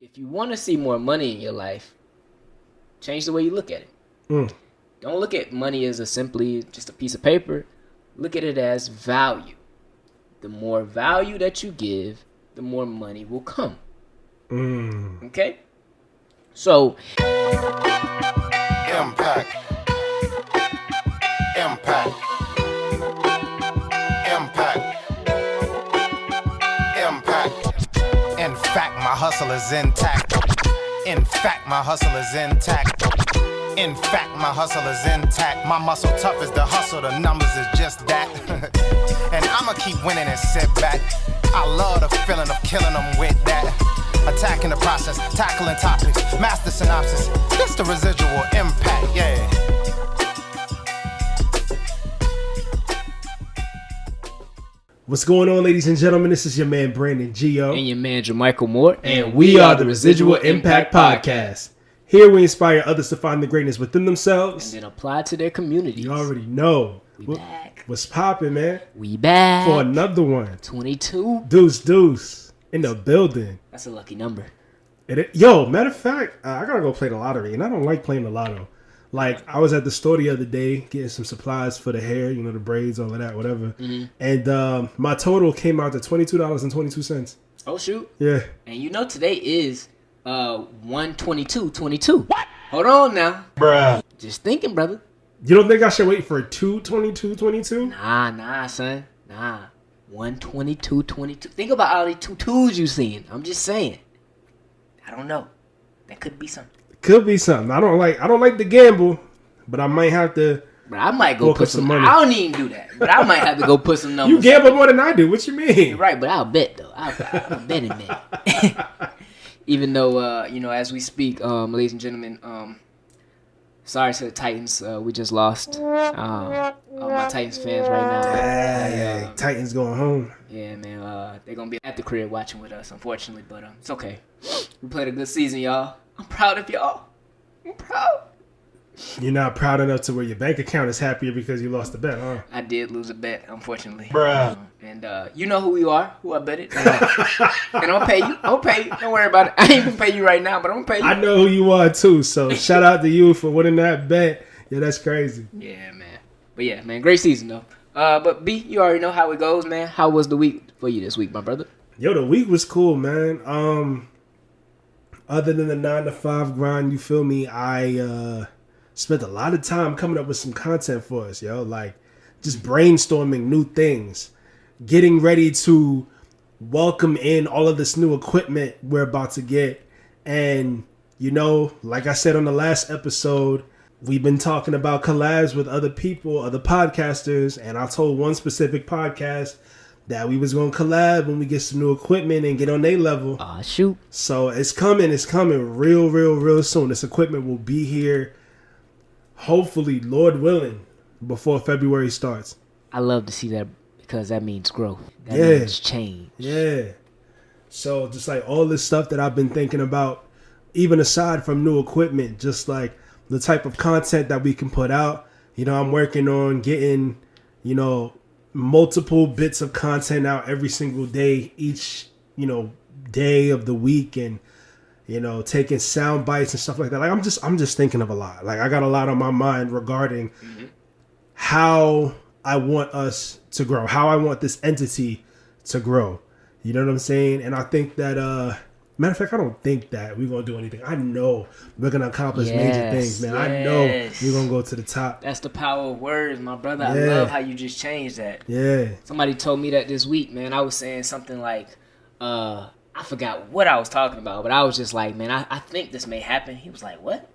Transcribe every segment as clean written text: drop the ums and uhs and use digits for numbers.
if you want to see more money in your life, change the way you look at it. Don't look at money as simply just a piece of paper. Look at it as value. The more value that you give, the more money will come. Okay? So, Impact. Impact. Impact. Impact. In fact, my hustle is intact. In fact, my hustle is intact. In fact, my hustle is intact. My muscle tough as the hustle, the numbers is just that. And I'ma keep winning and sit back. I love the feeling of killing them with that. Attacking the process, tackling topics, master synopsis. This the residual impact, yeah. What's going on, ladies and gentlemen? This is your man Brandon Gio. And your man Jamichael Moore. And we are the Residual Impact Podcast. Here we inspire others to find the greatness within themselves. And then apply to their communities. You already know. We back. What's popping, man? We back. For another one. 22. Deuce. In the building. That's a lucky number. Yo, matter of fact, I gotta go play the lottery. And I don't like playing the lotto. Like, I was at the store the other day getting some supplies for the hair, you know, the braids, all of that, whatever. Mm-hmm. And my total came out to $22.22. Oh, shoot. Yeah. And you know today is 1/22/22. What? Hold on now. Bruh. Just thinking, brother. You don't think I should wait for 2/22/22? Nah, son. Nah. 1/22/22. Think about all the 22s you seen. I'm just saying. I don't know. That could be something. Could be something. I don't like to gamble, but I might have to. But I might go put some money. I don't even do that, but I might have to go put some numbers. You gamble more than I do. What you mean? You're right, but I'll bet though. I'm a betting man. Even though, as we speak, ladies and gentlemen, sorry to the Titans. We just lost. All my Titans fans right now. Dang, Titans going home. Yeah, man. They're gonna be at the crib watching with us, unfortunately, but it's okay. We played a good season, y'all. I'm proud of y'all. I'm proud. You're not proud enough to where your bank account is happier because you lost the bet, huh? I did lose a bet, unfortunately. Bruh. And you know who you are, who I bet it. And I'm going to pay you. Don't worry about it. I ain't going to pay you right now, but I'm going to pay you. I know who you are, too. So shout out to you for winning that bet. Yeah, that's crazy. Yeah, man. But yeah, man, great season, though. But B, you already know how it goes, man. How was the week for you this week, my brother? Yo, the week was cool, man. Other than the 9-to-5 grind, you feel me? I spent a lot of time coming up with some content for us, yo. Like, just brainstorming new things. Getting ready to welcome in all of this new equipment we're about to get. And, you know, like I said on the last episode, we've been talking about collabs with other people, other podcasters. And I told one specific podcast that we was going to collab when we get some new equipment and get on their level. Aw, shoot. So it's coming real soon. This equipment will be here, hopefully, Lord willing, before February starts. I love to see that because that means growth. That means change. Yeah. So just like all this stuff that I've been thinking about, even aside from new equipment, just like the type of content that we can put out. You know, I'm working on getting, you know, multiple bits of content out every single day, each, you know, day of the week, and, you know, taking sound bites and stuff like that. Like I'm just thinking of a lot. Like I got a lot on my mind regarding how I want us to grow, how I want this entity to grow. You know what I'm saying? And I think that matter of fact, I don't think that we're going to do anything. I know we're going to accomplish major things, man. I know we're going to go to the top. That's the power of words, my brother. I love how you just changed that. Yeah. Somebody told me that this week, man. I was saying something like, I forgot what I was talking about, but I was just like, man, I think this may happen. He was like, what?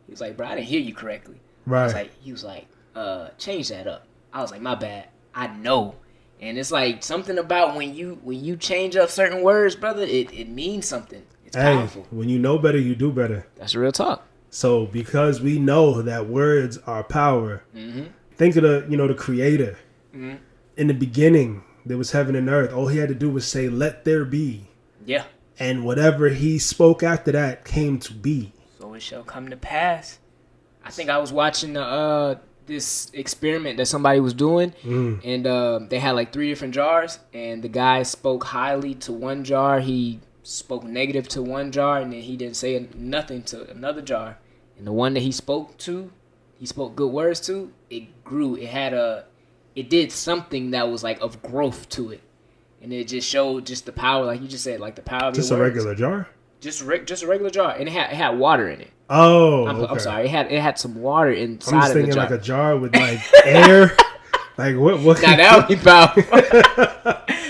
He was like, bro, I didn't hear you correctly. Right. He was like, change that up. I was like, my bad. I know. And it's like something about when you change up certain words, brother, it means something. It's powerful. When you know better, you do better. That's real talk. So because we know that words are power, think of the creator. Mm-hmm. In the beginning, there was heaven and earth. All he had to do was say, let there be. Yeah. And whatever he spoke after that came to be. So it shall come to pass. I think I was watching this experiment that somebody was doing, and they had like 3 different jars, and the guy spoke highly to one jar. He spoke negative to one jar, and then he didn't say nothing to another jar. And the one that he spoke good words to, it grew. It did something that was like of growth to it. And it just showed just the power, like you just said, like the power of just your a words. regular jar? Just a regular jar. And it had water in it. Oh, I'm sorry. It had some water inside I'm just of the thinking jar. like a jar with like air. Like what? Now that would be powerful.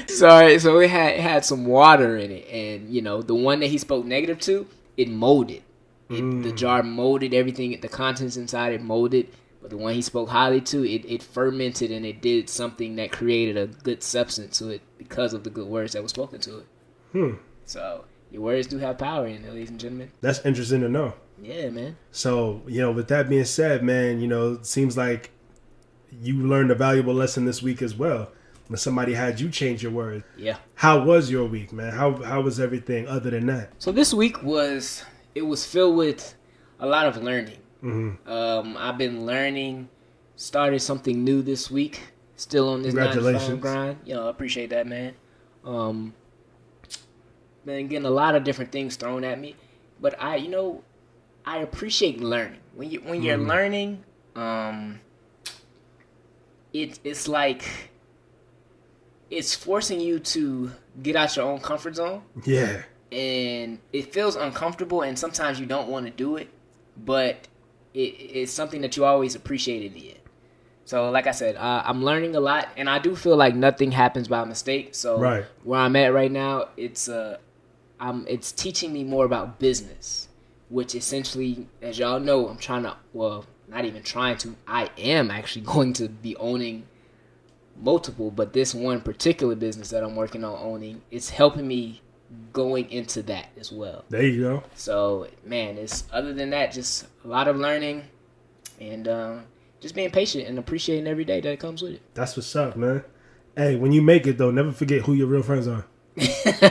Sorry, so it had some water in it, and the one that he spoke negative to, it molded. The jar molded everything, the contents inside it molded. But the one he spoke highly to, it fermented, and it did something that created a good substance to it because of the good words that were spoken to it. So your words do have power in it, ladies and gentlemen. That's interesting to know. Yeah, man. So with that being said, man, it seems like you learned a valuable lesson this week as well. When somebody had you change your words. Yeah. How was your week, man? How was everything other than that? So this week was filled with a lot of learning. I've been learning, started something new this week. Still on this 9-to-5 grind. I appreciate that, man. Been getting a lot of different things thrown at me, but I appreciate learning. When you're learning, it's like it's forcing you to get out your own comfort zone. Yeah. And it feels uncomfortable, and sometimes you don't want to do it, but it's something that you always appreciated in the end. So, like I said, I'm learning a lot, and I do feel like nothing happens by mistake. So, where I'm at right now, it's teaching me more about business, which essentially, as y'all know, I'm trying to, well, not even trying to, I am actually going to be owning multiple, but this one particular business that I'm working on owning, it's helping me going into that as well. There you go. So, man, it's other than that, just a lot of learning and just being patient and appreciating every day that comes with it. That's what's up, man. Hey, when you make it, though, never forget who your real friends are.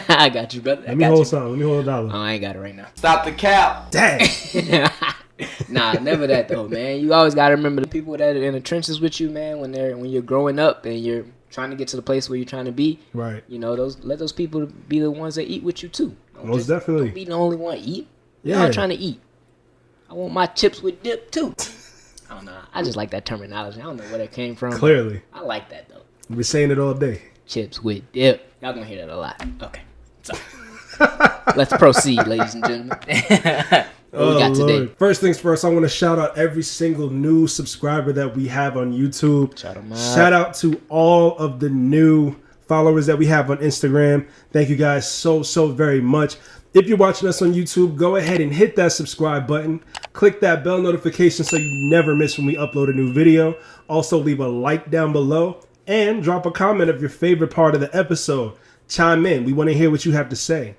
I got you, brother. Let me hold something. Let me hold $1. Oh, I ain't got it right now. Stop the cap. Dang. Nah, never that though, man. You always gotta remember the people that are in the trenches with you, man. When you're growing up and you're trying to get to the place where you're trying to be, right? Let those people be the ones that eat with you too. Most definitely. Don't be the only one eat. Yeah, I'm trying to eat. I want my chips with dip too. I don't know. I just like that terminology. I don't know where that came from. Clearly, I like that though. We're saying it all day. Chips with dip. Y'all gonna hear that a lot. Okay, so let's proceed, ladies and gentlemen. What we got today? Lord. First things first, I want to shout out every single new subscriber that we have on YouTube. Shout out to all of the new followers that we have on Instagram. Thank you guys so very much. If you're watching us on YouTube, go ahead and hit that subscribe button. Click that bell notification so you never miss when we upload a new video. Also, leave a like down below and drop a comment of your favorite part of the episode. Chime in. We want to hear what you have to say.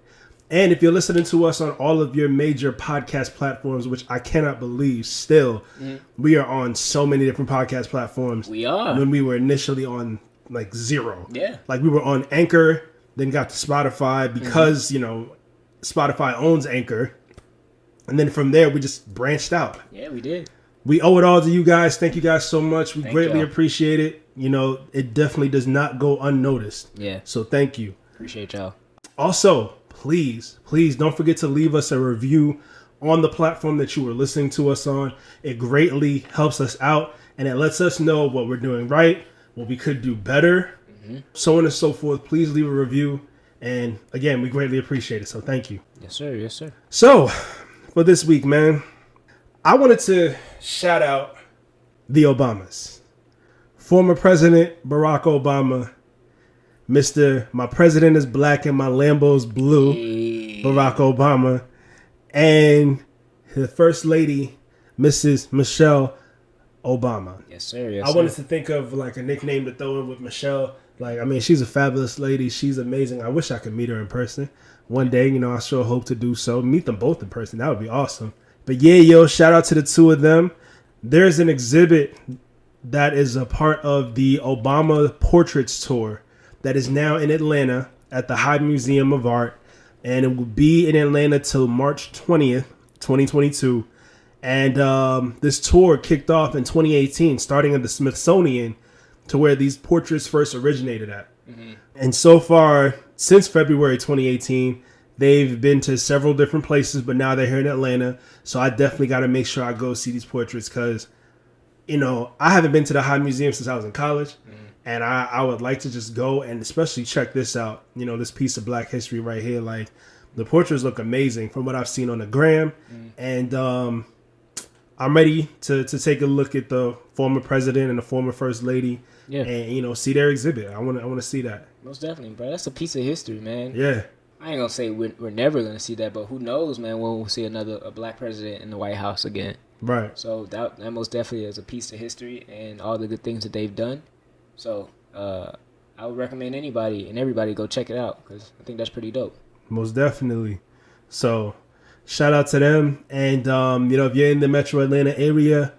And if you're listening to us on all of your major podcast platforms, which I cannot believe still, we are on so many different podcast platforms. We are. When we were initially on like 0. Yeah. Like we were on Anchor, then got to Spotify because, Spotify owns Anchor. And then from there, we just branched out. Yeah, we did. We owe it all to you guys. Thank you guys so much. We greatly y'all. appreciate it. It definitely does not go unnoticed. Yeah. So thank you. Appreciate y'all. Also, please don't forget to leave us a review on the platform that you were listening to us on. It greatly helps us out, and it lets us know what we're doing right, what we could do better, so on and so forth. Please leave a review, and again, we greatly appreciate it, so thank you. Yes, sir. Yes, sir. So, for this week, man, I wanted to shout out the Obamas. Former President Barack Obama, Mr. My President is Black and My Lambo's Blue, Barack Obama, and the First Lady, Mrs. Michelle Obama. Yes, sir. Yes, I wanted to think of like a nickname to throw in with Michelle. She's a fabulous lady. She's amazing. I wish I could meet her in person one day. I sure hope to do so. Meet them both in person. That would be awesome. But yeah, shout out to the two of them. There's an exhibit that is a part of the Obama Portraits Tour that is now in Atlanta at the Hyde Museum of Art. And it will be in Atlanta till March 20th, 2022. And this tour kicked off in 2018, starting at the Smithsonian, to where these portraits first originated at. And so far, since February 2018, They've been to several different places, but now they're here in Atlanta. So I definitely got to make sure I go see these portraits because, you know, I haven't been to the High Museum since I was in college. And I would like to just go and especially check this out. You know, this piece of Black history right here. Like, the portraits look amazing from what I've seen on the gram. And I'm ready to take a look at the former president and the former first lady. Yeah. And, you know, see their exhibit. I want to see that. Most definitely, bro. That's a piece of history, man. Yeah. I ain't gonna say we're never gonna see that, but who knows, man? When we'll see a black president in the White House again. Right. So that most definitely is a piece of history and all the good things that they've done. So I would recommend anybody and everybody go check it out because I think that's pretty dope. Most definitely. So shout out to them. And, you know, if you're in the Metro Atlanta area,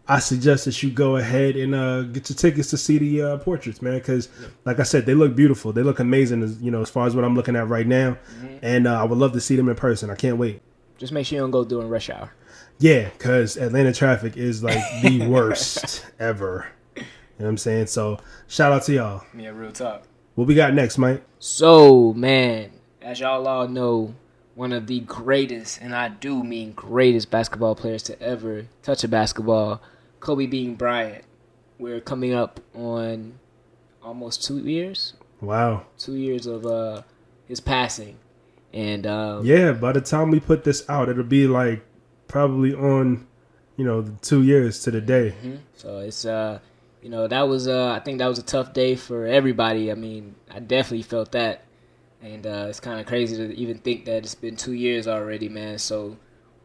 I suggest that you go ahead and get your tickets to see the portraits, man. Because, like I said, they look beautiful. They look amazing, as far as what I'm looking at right now. And I would love to see them in person. I can't wait. Just make sure you don't go during rush hour. Yeah, because Atlanta traffic is like the worst ever. You know what I'm saying? So shout out to y'all. Yeah, real talk. What we got next, Mike? So, man, as y'all all know, one of the greatest, and I do mean greatest basketball players to ever touch a basketball, Kobe Bryant. We're coming up on almost 2 years. Wow. 2 years of his passing. And yeah, by the time we put this out, it'll be like probably on, 2 years to the day. So it's that was I think that was a tough day for everybody. I mean, I definitely felt that. And it's kind of crazy to even think that it's been 2 years already, man. So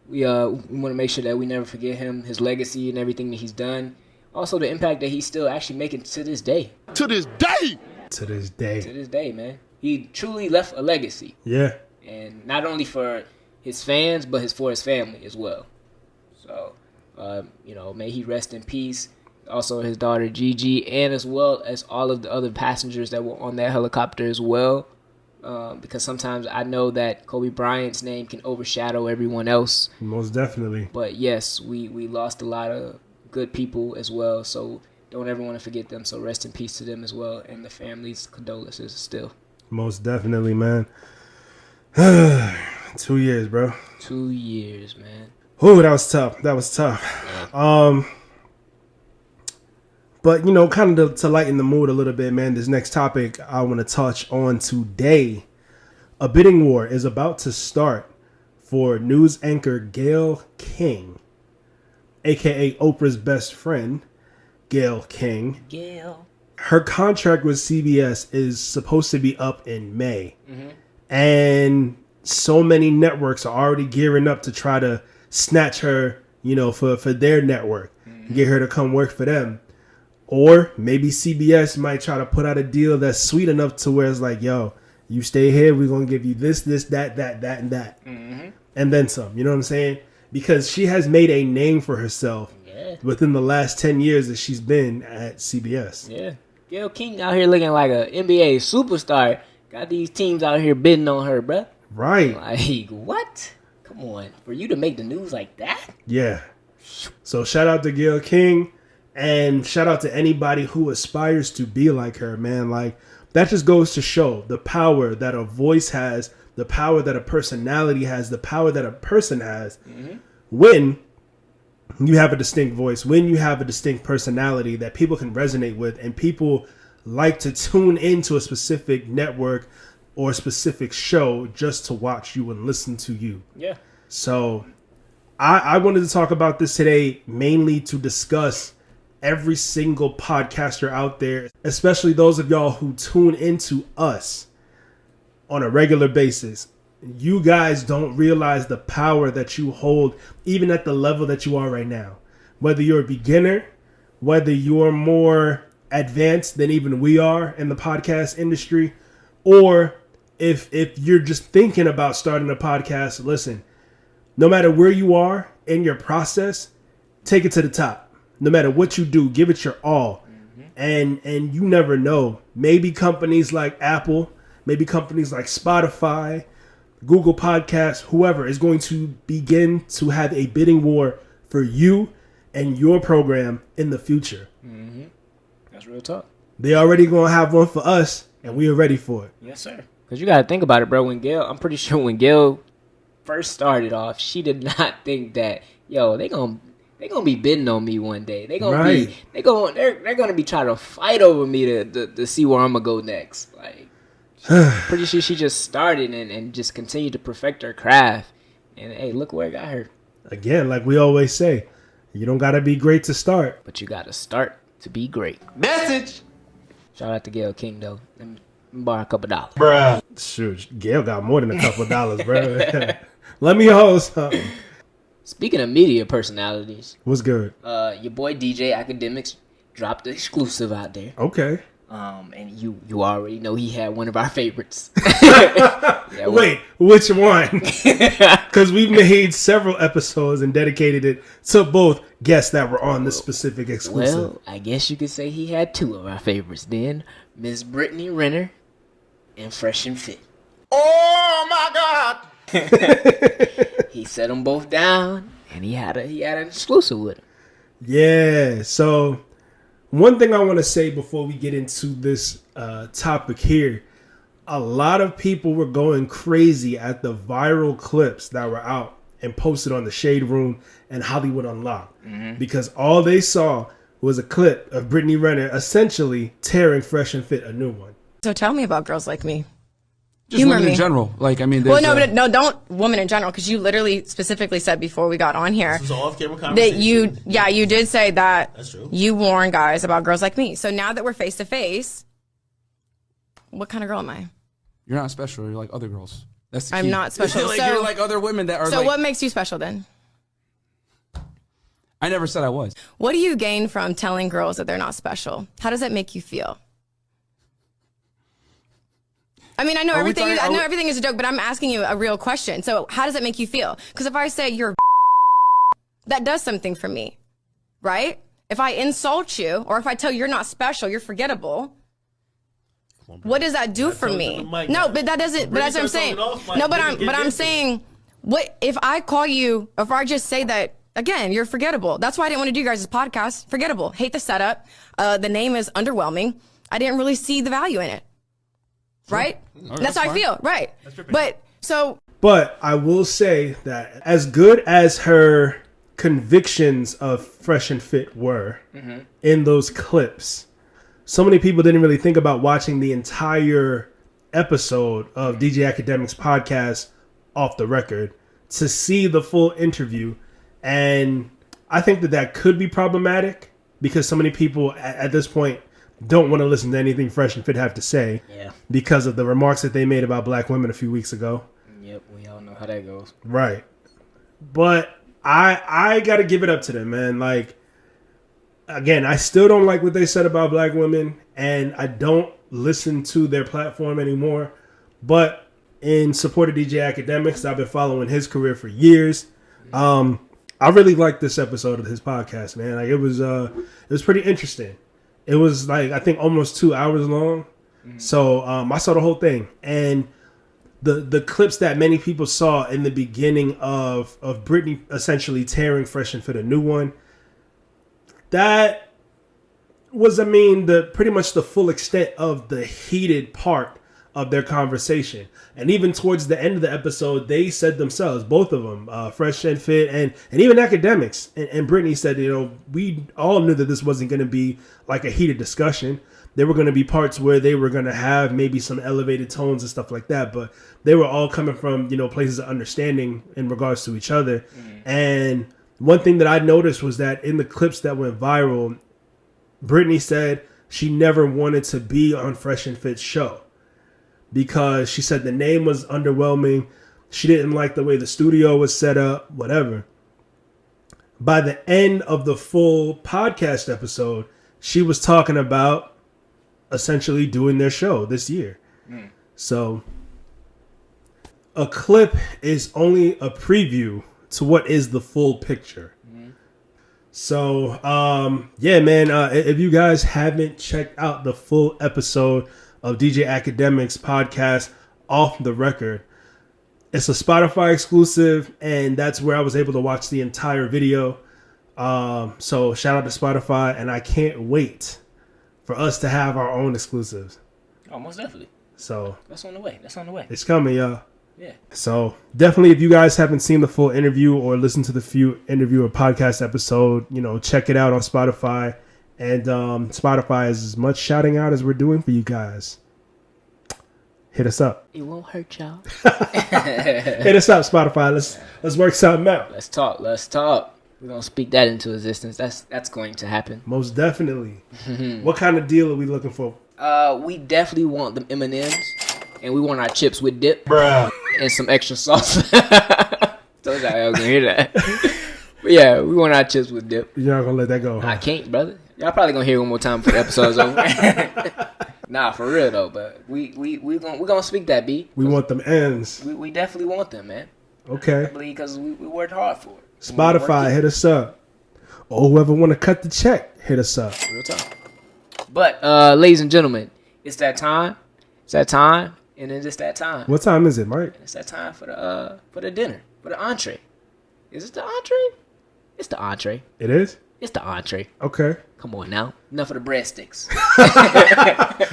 we want to make sure that we never forget him, his legacy and everything that he's done. Also the impact that he's still actually making to this day. To this day! To this day. To this day, man. He truly left a legacy. Yeah. And not only for his fans, but for his family as well. So, may he rest in peace. Also his daughter Gigi, and as well as all of the other passengers that were on that helicopter as well. Because sometimes I know that Kobe Bryant's name can overshadow everyone else. Most definitely. But yes, we lost a lot of good people as well. So don't ever want to forget them. So rest in peace to them as well. And the family's condolences still. Most definitely, man. 2 years, bro. 2 years, man. Oh, that was tough. Yeah. But, kind of to lighten the mood a little bit, man, this next topic I want to touch on today. A bidding war is about to start for news anchor Gayle King, a.k.a. Oprah's best friend, Gayle King. Gayle. Her contract with CBS is supposed to be up in May. And so many networks are already gearing up to try to snatch her, for their network, get her to come work for them. Or maybe CBS might try to put out a deal that's sweet enough to where it's like, yo, you stay here, we're going to give you this, that, and that. And then some, you know what I'm saying? Because she has made a name for herself within the last 10 years that she's been at CBS. Yeah. Gayle King out here looking like an NBA superstar. Got these teams out here bidding on her, bruh. Right. Like, what? Come on. For you to make the news like that? Yeah. So shout out to Gayle King. And shout out to anybody who aspires to be like her, man. Like, that just goes to show the power that a voice has, the power that a personality has, the power that a person has when you have a distinct voice, when you have a distinct personality that people can resonate with, and people like to tune into a specific network or a specific show just to watch you and listen to you. Yeah. So I wanted to talk about this today mainly to discuss every single podcaster out there, especially those of y'all who tune into us on a regular basis. You guys don't realize the power that you hold, even at the level that you are right now. Whether you're a beginner, whether you're more advanced than even we are in the podcast industry, or if you're just thinking about starting a podcast, listen, no matter where you are in your process, take it to the top. No matter what you do, give it your all. And you never know. Maybe companies like Apple, maybe companies like Spotify, Google Podcasts, whoever is going to begin to have a bidding war for you and your program in the future. That's real talk. They already going to have one for us, and we are ready for it. Yes, sir. Because you got to think about it, bro. I'm pretty sure when Gayle first started off, she did not think that, yo, they're gonna be bidding on me one day. They're gonna be trying to fight over me to see where I'm gonna go next. Like, pretty sure she just started and just continued to perfect her craft. And hey, look where it got her. Again, like we always say, you don't gotta be great to start, but you gotta start to be great. Message. Shout out to Gayle King though. Let me borrow a couple dollars. Bruh. Shoot, Gayle got more than a couple dollars, bro. Let me hold something. Speaking of media personalities, what's good? Your boy DJ Academics dropped the exclusive out there. Okay. And you already know he had one of our favorites. Wait, which one? Because we've made several episodes and dedicated it to both guests that were on this specific exclusive. Well, I guess you could say he had two of our favorites then. Miss Brittany Renner and Fresh and Fit. Oh my God! He set them both down, and he had an exclusive with him. Yeah. So one thing I want to say before we get into this topic here, a lot of people were going crazy at the viral clips that were out and posted on the Shade Room and Hollywood Unlocked, because all they saw was a clip of Brittany Renner essentially tearing Fresh and Fit a new one. So tell me about girls like me. Just women in general. Like, I mean, well, no, don't women in general, because you literally specifically said before we got on here that you did say that you warn guys about girls like me. So now that we're face to face, what kind of girl am I? You're not special. You're like other girls. That's the key. I'm not special. Like, you're like other women that are. So like, what makes you special then? I never said I was. What do you gain from telling girls that they're not special? How does that make you feel? I mean, I know everything is a joke, but I'm asking you a real question. So how does it make you feel? Because if I say you're that does something for me, right? If I insult you, or if I tell you you're not special, you're forgettable, what does that do for me? No, but that doesn't, but that's what I'm saying. No, but I'm saying, what if I call you, if I just say that, again, you're forgettable. That's why I didn't want to do you guys' podcast. Forgettable. Hate the setup. The name is underwhelming. I didn't really see the value in it. Right? That's how I feel. Right. But I will say that as good as her convictions of Fresh and Fit were in those clips, so many people didn't really think about watching the entire episode of DJ Academics podcast Off the Record to see the full interview. And I think that could be problematic because so many people at this point don't want to listen to anything Fresh and Fit have to say because of the remarks that they made about black women a few weeks ago. Yep, we all know how that goes. Right. But I got to give it up to them, man. Like, again, I still don't like what they said about black women, and I don't listen to their platform anymore. But in support of DJ Academics, I've been following his career for years. I really liked this episode of his podcast, man. Like, it was pretty interesting. It was like, I think almost 2 hours long. So I saw the whole thing. And the clips that many people saw in the beginning of Brittany essentially tearing Fresh and Fit a new one, that was, I mean, pretty much the full extent of the heated part of their conversation. And even towards the end of the episode, they said themselves, both of them, Fresh and Fit and even Academics and Brittany said, we all knew that this wasn't going to be like a heated discussion. There were going to be parts where they were going to have maybe some elevated tones and stuff like that, but they were all coming from, places of understanding in regards to each other. And one thing that I noticed was that in the clips that went viral, Brittany said she never wanted to be on Fresh and Fit's show because she said the name was underwhelming. She didn't like the way the studio was set up, whatever. By the end of the full podcast episode, she was talking about essentially doing their show this year. So a clip is only a preview to what is the full picture. So, yeah, man, if you guys haven't checked out the full episode of DJ Academics podcast Off the Record, it's a Spotify exclusive, and that's where I was able to watch the entire video. So shout out to Spotify, and I can't wait for us to have our own exclusives. Oh, most definitely. So that's on the way. It's coming, y'all. Yeah. So definitely, if you guys haven't seen the full interview or listened to the few interview or podcast episode, check it out on Spotify. And Spotify is as much shouting out as we're doing for you guys. Hit us up. It won't hurt y'all. Hit us up, Spotify. Let's work something out. Let's talk. We're gonna speak that into existence. That's going to happen. Most definitely. What kind of deal are we looking for? We definitely want them M&Ms, and we want our chips with dip, Bruh. and some extra sauce. Told y'all I was gonna hear that. But yeah, we want our chips with dip. You're not gonna let that go, huh? I can't, brother. Y'all probably gonna hear it one more time before the episode's over. Nah, for real though. But we gonna speak that, B. We want them ends. We definitely want them, man. Okay. I believe because we worked hard for it. Spotify, hit us up. Or whoever want to cut the check, hit us up. Real talk. But ladies and gentlemen, it's that time. And then it's that time. What time is it, Mike? It's that time for the dinner, for the entree. Is it the entree? It's the entree. It is? It's the entree. Okay. Come on now. Enough of the breadsticks.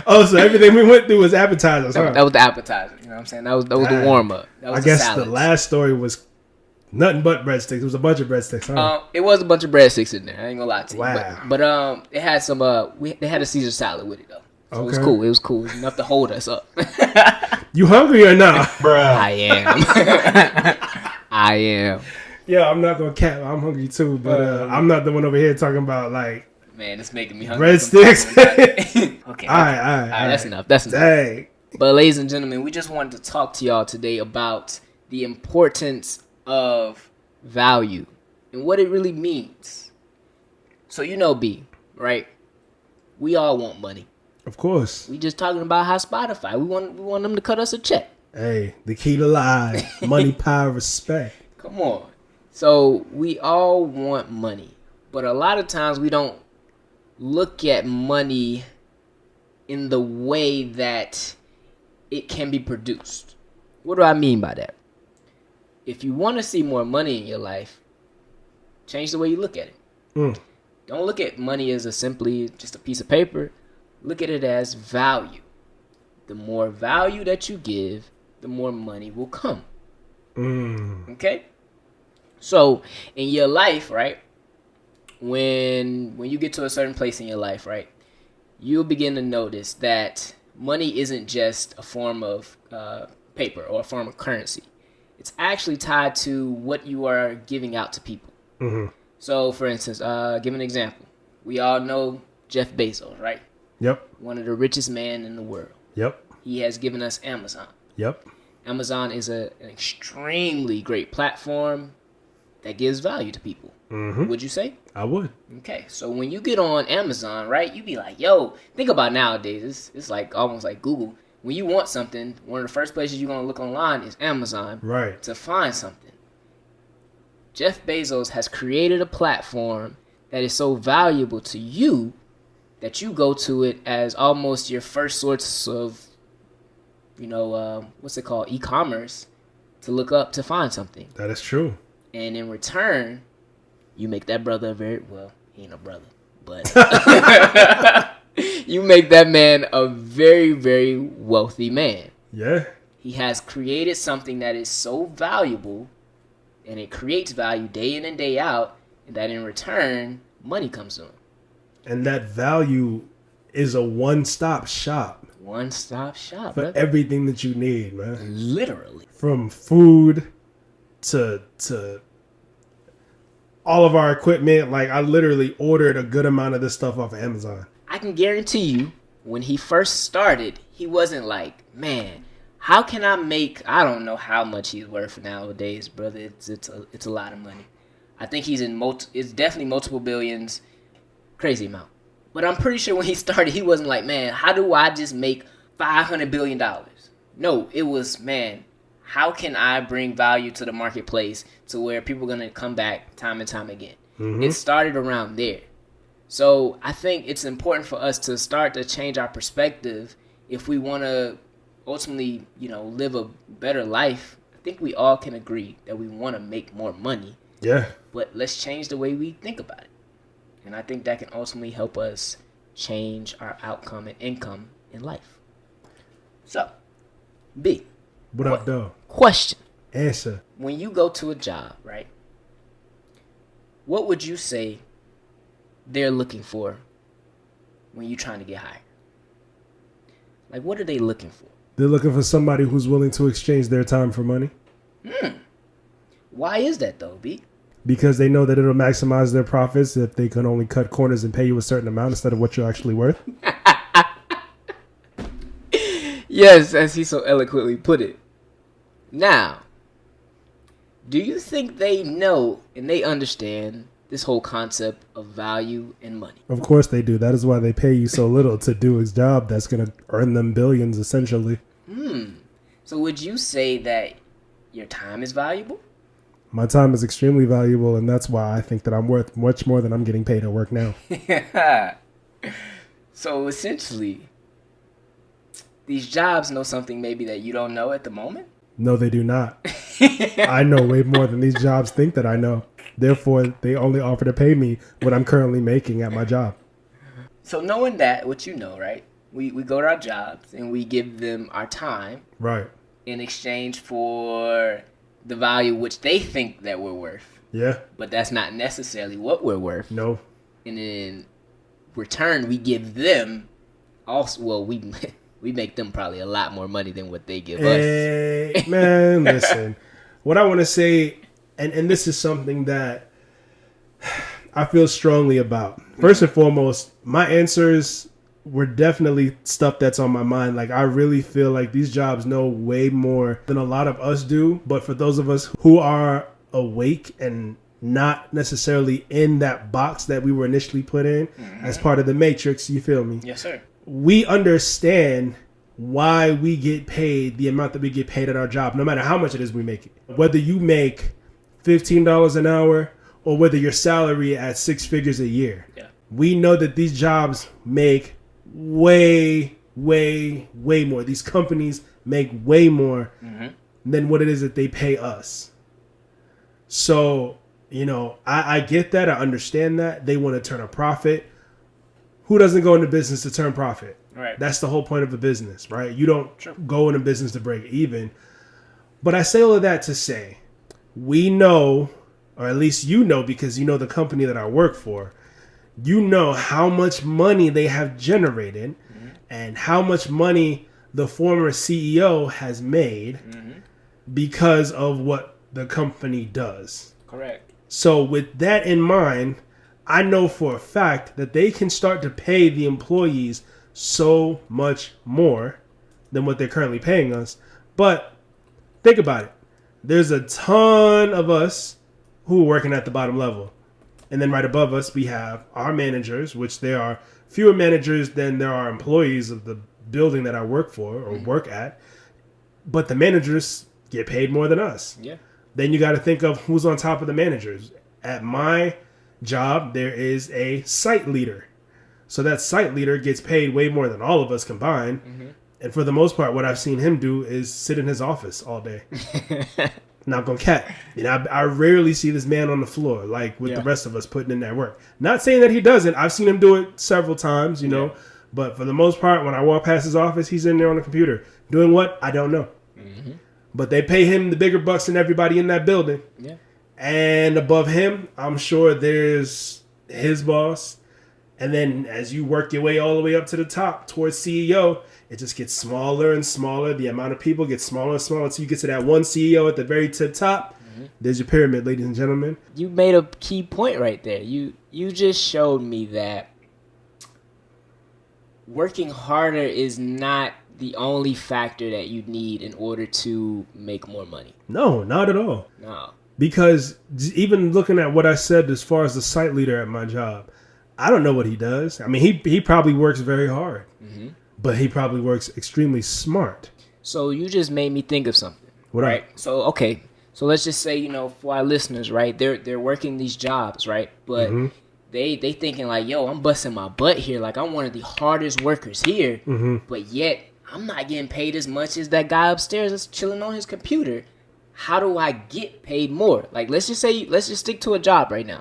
Oh, so everything we went through was appetizers, huh? That was the appetizer. You know what I'm saying? That was the warm up. I guess the last story was nothing but breadsticks. It was a bunch of breadsticks, huh? It was a bunch of breadsticks in there. I ain't gonna lie to you. Wow. But it had some they had a Caesar salad with it though. So okay. It was cool. It was cool. It was enough to hold us up. You hungry or not? Bruh. I am. I am. Yeah, I'm not gonna cap. I'm hungry too, but I'm not the one over here talking about like. Man, it's making me hungry. Breadsticks. Okay. All right. That's enough. That's enough. Dang. But ladies and gentlemen, we just wanted to talk to y'all today about the importance of value and what it really means. So B, right? We all want money. Of course. We just talking about how Spotify. We want them to cut us a check. Hey, the key to life: money, power, respect. Come on. So we all want money, but a lot of times we don't look at money in the way that it can be produced. What do I mean by that? If you want to see more money in your life, change the way you look at it. Don't look at money as simply just a piece of paper. Look at it as value. The more value that you give, the more money will come. Okay? So, in your life, right, when you get to a certain place in your life, right, you'll begin to notice that money isn't just a form of paper or a form of currency. It's actually tied to what you are giving out to people. So, for instance, give an example. We all know Jeff Bezos, right? Yep. One of the richest men in the world. Yep. He has given us Amazon. Yep. Amazon is an extremely great platform that gives value to people. Would you say? I would. Okay, so when you get on Amazon, right, you be like, yo, think about nowadays. It's like almost like Google. When you want something, one of the first places you're going to look online is Amazon. Right. To find something. Jeff Bezos has created a platform that is so valuable to you that you go to it as almost your first source of, what's it called, e-commerce, to look up to find something. That is true. And in return, you make that brother he ain't a brother, but you make that man a very, very wealthy man. Yeah. He has created something that is so valuable, and it creates value day in and day out, and that in return, money comes to him. And that value is a one-stop shop. One-stop shop, for brother. everything that you need, man. Literally. From food to all of our equipment. Like, I literally ordered a good amount of this stuff off of Amazon. I can guarantee you, when he first started, he wasn't like, man, how can I make, I don't know how much he's worth nowadays, brother. It's a lot of money. I think he's it's definitely multiple billions. Crazy amount. But I'm pretty sure when he started, he wasn't like, man, how do I just make $500 billion? No, it was, man, how can I bring value to the marketplace to where people are going to come back time and time again? It started around there. So I think it's important for us to start to change our perspective if we want to ultimately, live a better life. I think we all can agree that we want to make more money. Yeah. But let's change the way we think about it. And I think that can ultimately help us change our outcome and income in life. So, B. What up, though? Question. Answer. When you go to a job, right? What would you say they're looking for when you're trying to get hired? Like, what are they looking for? They're looking for somebody who's willing to exchange their time for money. Why is that, though, B? Because they know that it'll maximize their profits if they can only cut corners and pay you a certain amount instead of what you're actually worth. Yes, as he so eloquently put it. Now, do you think they know and they understand this whole concept of value and money? Of course they do. That is why they pay you so little to do his job that's going to earn them billions, essentially. So would you say that your time is valuable? My time is extremely valuable, and that's why I think that I'm worth much more than I'm getting paid at work now. So essentially, these jobs know something maybe that you don't know at the moment? No, they do not. I know way more than these jobs think that I know. Therefore, they only offer to pay me what I'm currently making at my job. So knowing that, what you know, right? We go to our jobs and we give them our time. Right. In exchange for the value which they think that we're worth. Yeah. But that's not necessarily what we're worth. No. And in return, we give them also, well, we make them probably a lot more money than what they give us. Man, listen. What I want to say, and this is something that I feel strongly about. First and foremost, my answers were definitely stuff that's on my mind. Like, I really feel like these jobs know way more than a lot of us do. But for those of us who are awake and not necessarily in that box that we were initially put in as part of the matrix, you feel me? Yes, sir. We understand why we get paid the amount that we get paid at our job, no matter how much it is we make it. Whether you make $15 an hour or whether your salary at 6 figures a year. Yeah. We know that these jobs make way more. These companies make way more than what it is that they pay us. So, I get that. I understand that. They want to turn a profit. Who doesn't go into business to turn profit? Right. That's the whole point of a business, right? You don't go into business to break even. But I say all of that to say, we know, or at least you know, because you know the company that I work for, you know how much money they have generated and how much money the former CEO has made because of what the company does. Correct. So with that in mind, I know for a fact that they can start to pay the employees so much more than what they're currently paying us. But think about it. There's a ton of us who are working at the bottom level. And then right above us, we have our managers, which there are fewer managers than there are employees of the building that I work for or work at. But the managers get paid more than us. Yeah. Then you got to think of who's on top of the managers. At my job, there is a site leader. So that site leader gets paid way more than all of us combined. And for the most part, what I've seen him do is sit in his office all day. Not gonna cap. I rarely see this man on the floor like with the rest of us putting in that work. Not saying that he doesn't. I've seen him do it several times, know. But for the most part, when I walk past his office, he's in there on the computer. Doing what? I don't know. But they pay him the bigger bucks than everybody in that building. Yeah. And above him, I'm sure there's his boss. And then as you work your way all the way up to the top towards CEO, it just gets smaller and smaller. The amount of people gets smaller and smaller until you get to that one CEO at the very tip top. There's your pyramid, ladies and gentlemen. You made a key point right there. You just showed me that working harder is not the only factor that you need in order to make more money. No, not at all. No. Because even looking at what I said as far as the site leader at my job, I don't know what he does. I mean, he probably works very hard, but he probably works extremely smart. So you just made me think of something. What right? So, okay. So let's just say, for our listeners, right, they're working these jobs, right? But they thinking like, yo, I'm busting my butt here. Like, I'm one of the hardest workers here. But yet, I'm not getting paid as much as that guy upstairs that's chilling on his computer. How do I get paid more? Like, let's just stick to a job right now.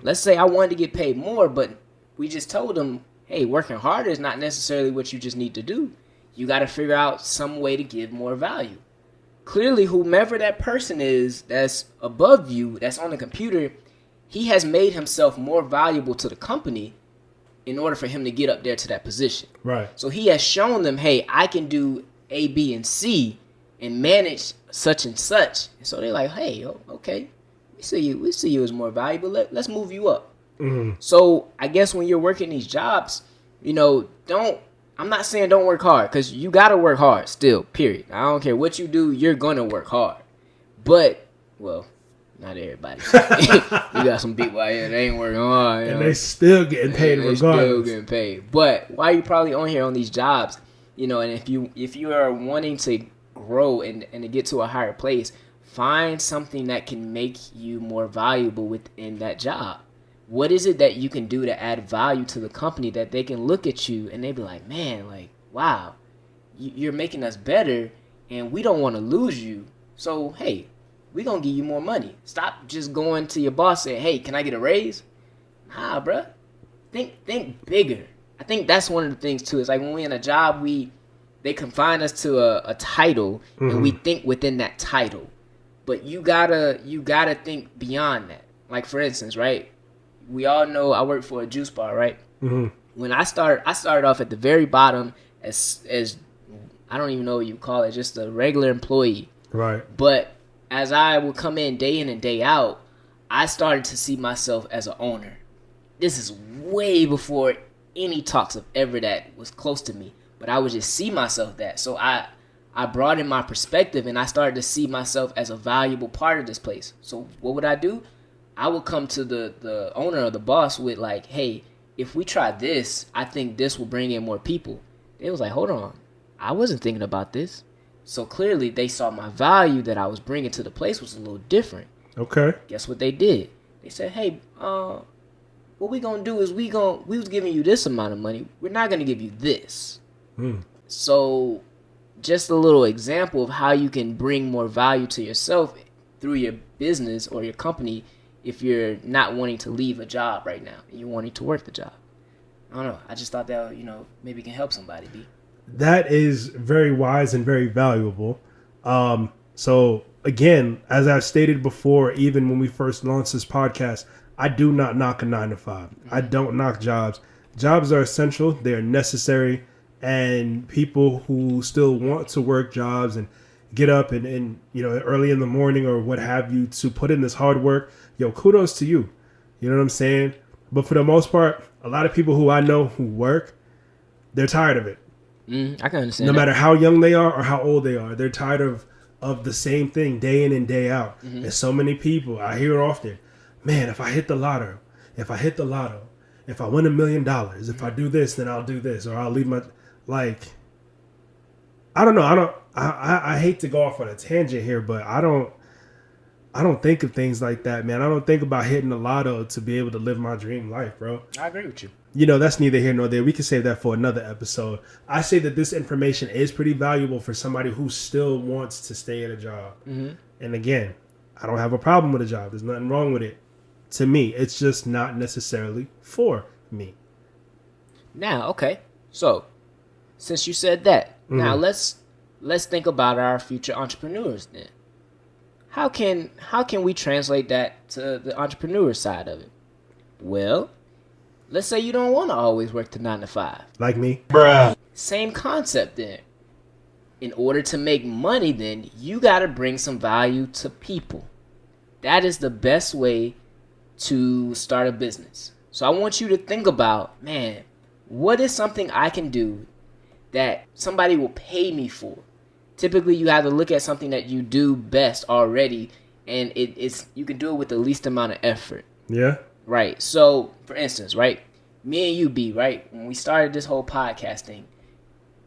Let's say I wanted to get paid more, but we just told them, hey, working harder is not necessarily what you just need to do. you got to figure out some way to give more value. Clearly, whomever that person is that's above you, that's on the computer, he has made himself more valuable to the company in order for him to get up there to that position. Right. So he has shown them, hey, I can do A, B, and C and manage such and such. And so they're like, hey, okay, we see you as more valuable. Let's move you up. Mm-hmm. So I guess when you're working these jobs, I'm not saying don't work hard, because you got to work hard still, period. I don't care what you do, you're going to work hard. But, well, not everybody. You got some people out here that ain't working hard. And they still getting paid regardless. Still getting paid. But while you're probably on here on these jobs, and if you are wanting to grow and to get to a higher place, find something that can make you more valuable within that job. What is it that you can do to add value to the company that they can look at you and they be like, man, like, wow, you're making us better and we don't want to lose you. So, hey, we're going to give you more money. Stop just going to your boss saying, hey, can I get a raise? Nah, bruh. Think bigger. I think that's one of the things, too. It's like when we're in a job, they confine us to a title, and we think within that title. But you gotta think beyond that. Like, for instance, right? We all know I work for a juice bar, right? Mm-hmm. When I started off at the very bottom as I don't even know what you call it, just a regular employee. Right. But as I would come in and day out, I started to see myself as an owner. This is way before any talks of ever that was close to me. But I would just see myself that. So I broadened my perspective and I started to see myself as a valuable part of this place. So what would I do? I would come to the owner or the boss with like, hey, if we try this, I think this will bring in more people. They was like, hold on, I wasn't thinking about this. So clearly they saw my value that I was bringing to the place was a little different. Okay. Guess what they did? They said, hey, what we gonna do is we was giving you this amount of money. We're not gonna give you this. So just a little example of how you can bring more value to yourself through your business or your company if you're not wanting to leave a job right now and you're wanting to work the job. I don't know. I just thought that, maybe can help somebody, B. That is very wise and very valuable. So again, as I've stated before, even when we first launched this podcast, I do not knock a 9 to 5. I don't knock jobs. Jobs are essential. They are necessary. And people who still want to work jobs and get up and early in the morning or what have you to put in this hard work, kudos to you. You know what I'm saying? But for the most part, a lot of people who I know who work, they're tired of it. I can understand. No matter how young they are or how old they are, they're tired of the same thing day in and day out. There's so many people, I hear often, man, if I hit the lotto, if I win $1 million, if I do this, then I'll do this, or I'll leave my, like, I don't know. I hate to go off on a tangent here, but I don't think of things like that, man. I don't think about hitting the lotto to be able to live my dream life, bro. I agree with you. That's neither here nor there. We can save that for another episode. I say that this information is pretty valuable for somebody who still wants to stay in a job. And again, I don't have a problem with a job. There's nothing wrong with it. To me, it's just not necessarily for me. Now, okay. So, since you said that, now let's think about our future entrepreneurs then. How can we translate that to the entrepreneur side of it? Well, let's say you don't want to always work the 9 to 5. Like me? Bruh. Same concept then. In order to make money then, you got to bring some value to people. That is the best way to start a business. So I want you to think about, man, what is something I can do that somebody will pay me for? Typically, you have to look at something that you do best already, and it's you can do it with the least amount of effort. Yeah. Right. So, for instance, right, me and you, B, right, when we started this whole podcast thing,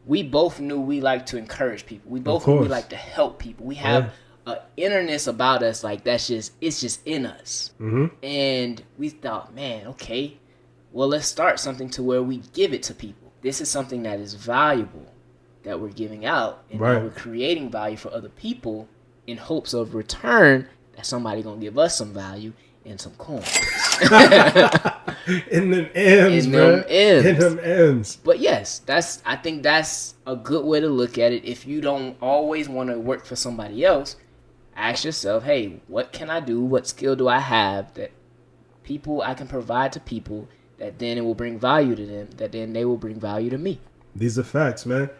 we both knew we like to encourage people. We both knew we like to help people. We have an innerness about us, like it's just in us. And we thought, man, okay, well, let's start something to where we give it to people. This is something that is valuable that we're giving out, and now we're creating value for other people in hopes of return that somebody gonna give us some value, and some corn. In them M's, bro. In them M's. But yes, I think that's a good way to look at it. If you don't always want to work for somebody else, ask yourself, hey, what can I do? What skill do I have that I can provide to people that then it will bring value to them, that then they will bring value to me. These are facts, man.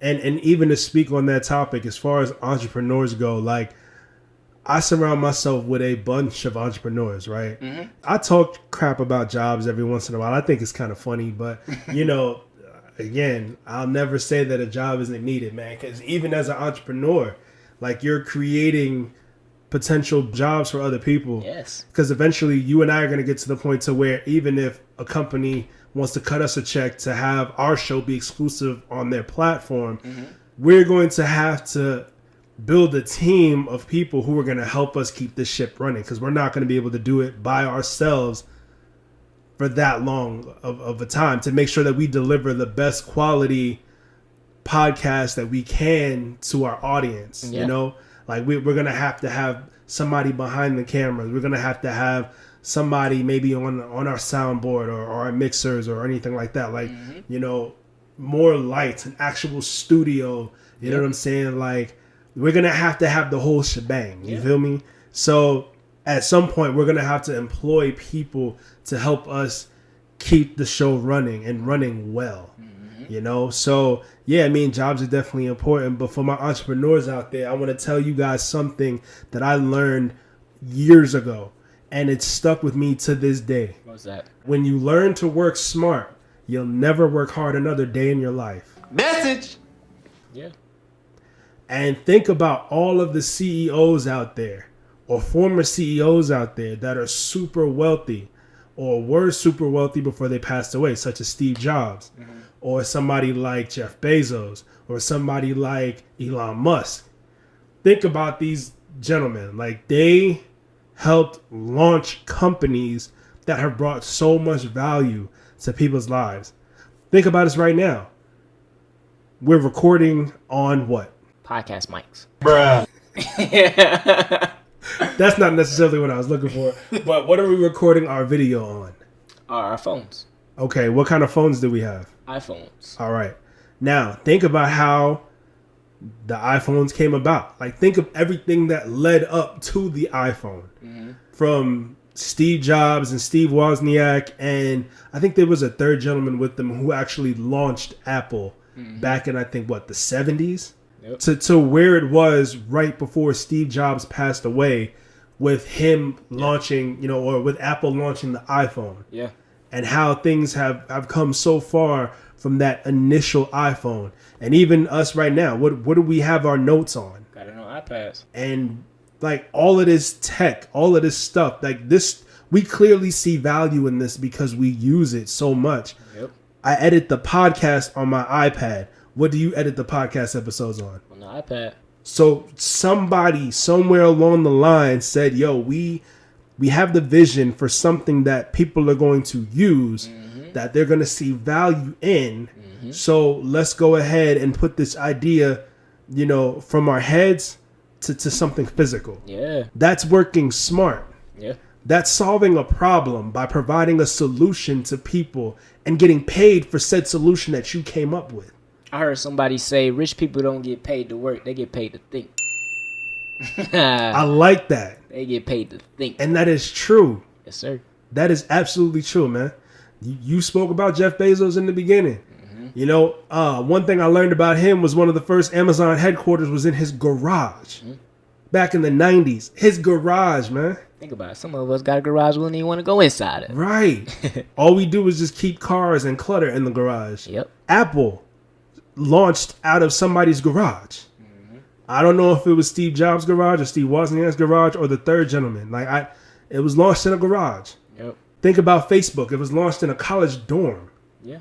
And even to speak on that topic, as far as entrepreneurs go, like, I surround myself with a bunch of entrepreneurs, right? Mm-hmm. I talk crap about jobs every once in a while. I think it's kind of funny, but, you know, again, I'll never say that a job isn't needed, man, because even as an entrepreneur, like, you're creating potential jobs for other people. Yes. Because eventually you and I are going to get to the point to where even if a company wants to cut us a check to have our show be exclusive on their platform, mm-hmm. we're going to have to build a team of people who are going to help us keep this ship running, because we're not going to be able to do it by ourselves for that long of a time, to make sure that we deliver the best quality podcast that we can to our audience. Yeah. You know, like we're going to have somebody behind the cameras. We're going to have somebody maybe on our soundboard or our mixers or anything like that. Like, mm-hmm. you know, more lights, an actual studio. You know what I'm saying? Like, we're going to have the whole shebang. You feel me? So at some point, we're going to have to employ people to help us keep the show running and running well. Mm-hmm. You know? So, yeah, I mean, jobs are definitely important. But for my entrepreneurs out there, I want to tell you guys something that I learned years ago, and it's stuck with me to this day. What's that? When you learn to work smart, you'll never work hard another day in your life. Message. Yeah. And think about all of the CEOs out there or former CEOs out there that are super wealthy or were super wealthy before they passed away, such as Steve Jobs, mm-hmm. or somebody like Jeff Bezos or somebody like Elon Musk. Think about these gentlemen. Like, they helped launch companies that have brought so much value to people's lives. Think about us right now. We're recording on what? Podcast mics. Bruh. That's not necessarily what I was looking for. But what are we recording our video on? Our phones. Okay, what kind of phones do we have? iPhones. All right. Now, think about how the iPhones came about. Like, think of everything that led up to the iPhone. Mm-hmm. From Steve Jobs and Steve Wozniak, and I think there was a third gentleman with them who actually launched Apple back in, I think, the 70s? Yep. To where it was right before Steve Jobs passed away, with him launching, you know, or with Apple launching the iPhone. Yeah. And how things have come so far from that initial iPhone. And even us right now, what do we have our notes on? Got it on iPads. And like all of this tech, all of this stuff, like this, we clearly see value in this because we use it so much. Yep. I edit the podcast on my iPad. What do you edit the podcast episodes on? On the iPad. So somebody somewhere along the line said, yo, we have the vision for something that people are going to use, mm-hmm. that they're going to see value in. Mm-hmm. So let's go ahead and put this idea, you know, from our heads to something physical. Yeah. That's working smart. Yeah. That's solving a problem by providing a solution to people and getting paid for said solution that you came up with. I heard somebody say rich people don't get paid to work. They get paid to think. I like that. They get paid to think. And that is true. Yes, sir. That is absolutely true, man. You spoke about Jeff Bezos in the beginning. Mm-hmm. You know, one thing I learned about him was one of the first Amazon headquarters was in his garage. Mm-hmm. Back in the 90s. His garage, man. Think about it. Some of us got a garage, we don't even want to go inside it. Right. All we do is just keep cars and clutter in the garage. Yep. Apple launched out of somebody's garage. Mm-hmm. I don't know if it was Steve Jobs' garage or Steve Wozniak's garage or the third gentleman. It was launched in a garage. Yep. Think about Facebook. It was launched in a college dorm. Yeah.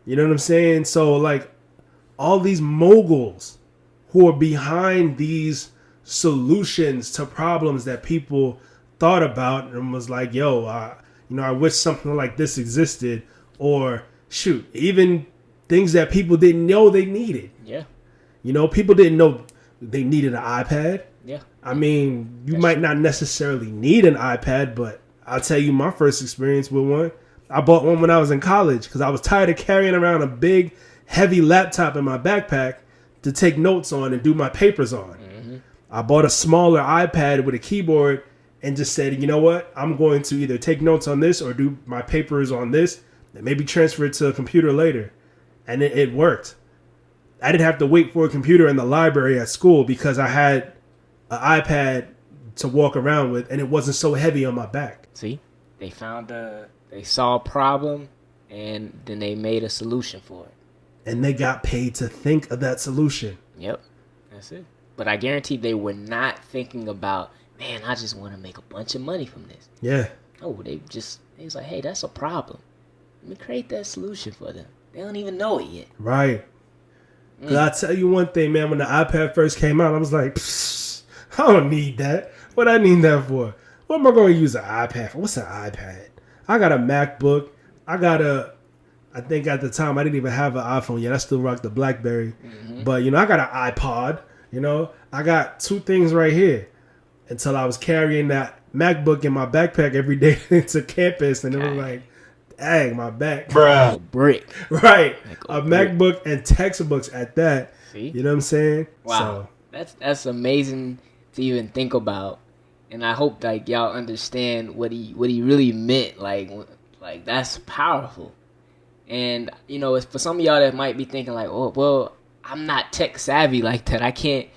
You know what I'm saying? So, like, all these moguls who are behind these solutions to problems that people thought about and was like, yo, I wish something like this existed. Or, shoot, even things that people didn't know they needed. Yeah. You know, people didn't know they needed an iPad. Yeah. I mean, you might not necessarily need an iPad, but I'll tell you my first experience with one. I bought one when I was in college because I was tired of carrying around a big, heavy laptop in my backpack to take notes on and do my papers on. Mm-hmm. I bought a smaller iPad with a keyboard and just said, you know what? I'm going to either take notes on this or do my papers on this and maybe transfer it to a computer later. And it worked. I didn't have to wait for a computer in the library at school because I had an iPad to walk around with and it wasn't so heavy on my back. See, they saw a problem and then they made a solution for it. And they got paid to think of that solution. Yep, that's it. But I guarantee they were not thinking about, man, I just want to make a bunch of money from this. Yeah. Oh, they was like, hey, that's a problem. Let me create that solution for them. They don't even know it yet. Right. Because I tell you one thing, man, when the iPad first came out, I was like, I don't need that. What I need that for? What am I going to use an iPad for? What's an iPad? I got a MacBook. I think at the time I didn't even have an iPhone yet. I still rocked the BlackBerry. Mm-hmm. But, I got an iPod. I got two things right here until I was carrying that MacBook in my backpack every day to campus. And it was like, dang, my back. Bruh. Brick. Right. A MacBook and textbooks at that. See? You know what I'm saying? Wow. So. That's amazing to even think about. And I hope like y'all understand what he really meant. Like that's powerful. And it's for some of y'all that might be thinking like, oh well, I'm not tech savvy like that. I can't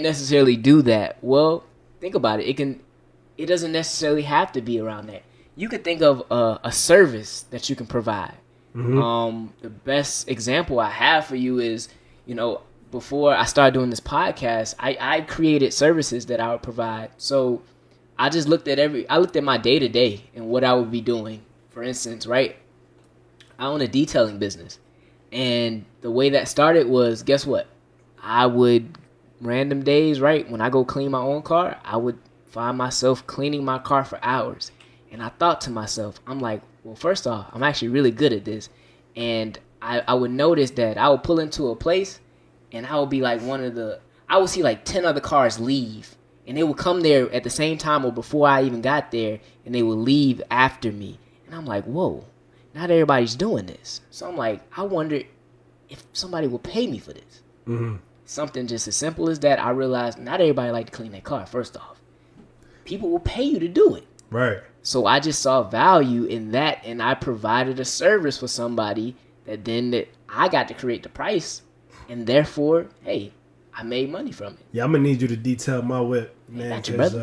necessarily do that. Well, think about it. It doesn't necessarily have to be around that. You could think of a service that you can provide. Mm-hmm. The best example I have for you is, before I started doing this podcast, I created services that I would provide. So I just looked at my day to day and what I would be doing. For instance, right? I own a detailing business. And the way that started was, guess what? I would, random days, right? When I go clean my own car, I would find myself cleaning my car for hours. And I thought to myself, I'm like, well, first off, I'm actually really good at this. And I would notice that I would pull into a place and I would be like I would see like 10 other cars leave. And they would come there at the same time or before I even got there. And they would leave after me. And I'm like, whoa, not everybody's doing this. So I'm like, I wonder if somebody will pay me for this. Mm-hmm. Something just as simple as that. I realized not everybody like to clean their car, first off. People will pay you to do it. Right. So I just saw value in that, and I provided a service for somebody that I got to create the price, and therefore, hey, I made money from it. Yeah, I'm gonna need you to detail my whip, man, because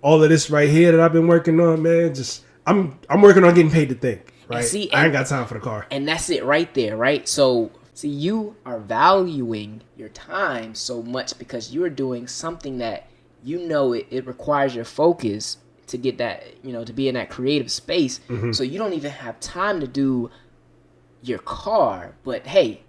all of this right here that I've been working on, man, just I'm working on getting paid to think. Right. I ain't got time for the car. And that's it right there, right? So see, you are valuing your time so much because you're doing something that it requires your focus to get that, to be in that creative space. Mm-hmm. So you don't even have time to do your car. But hey,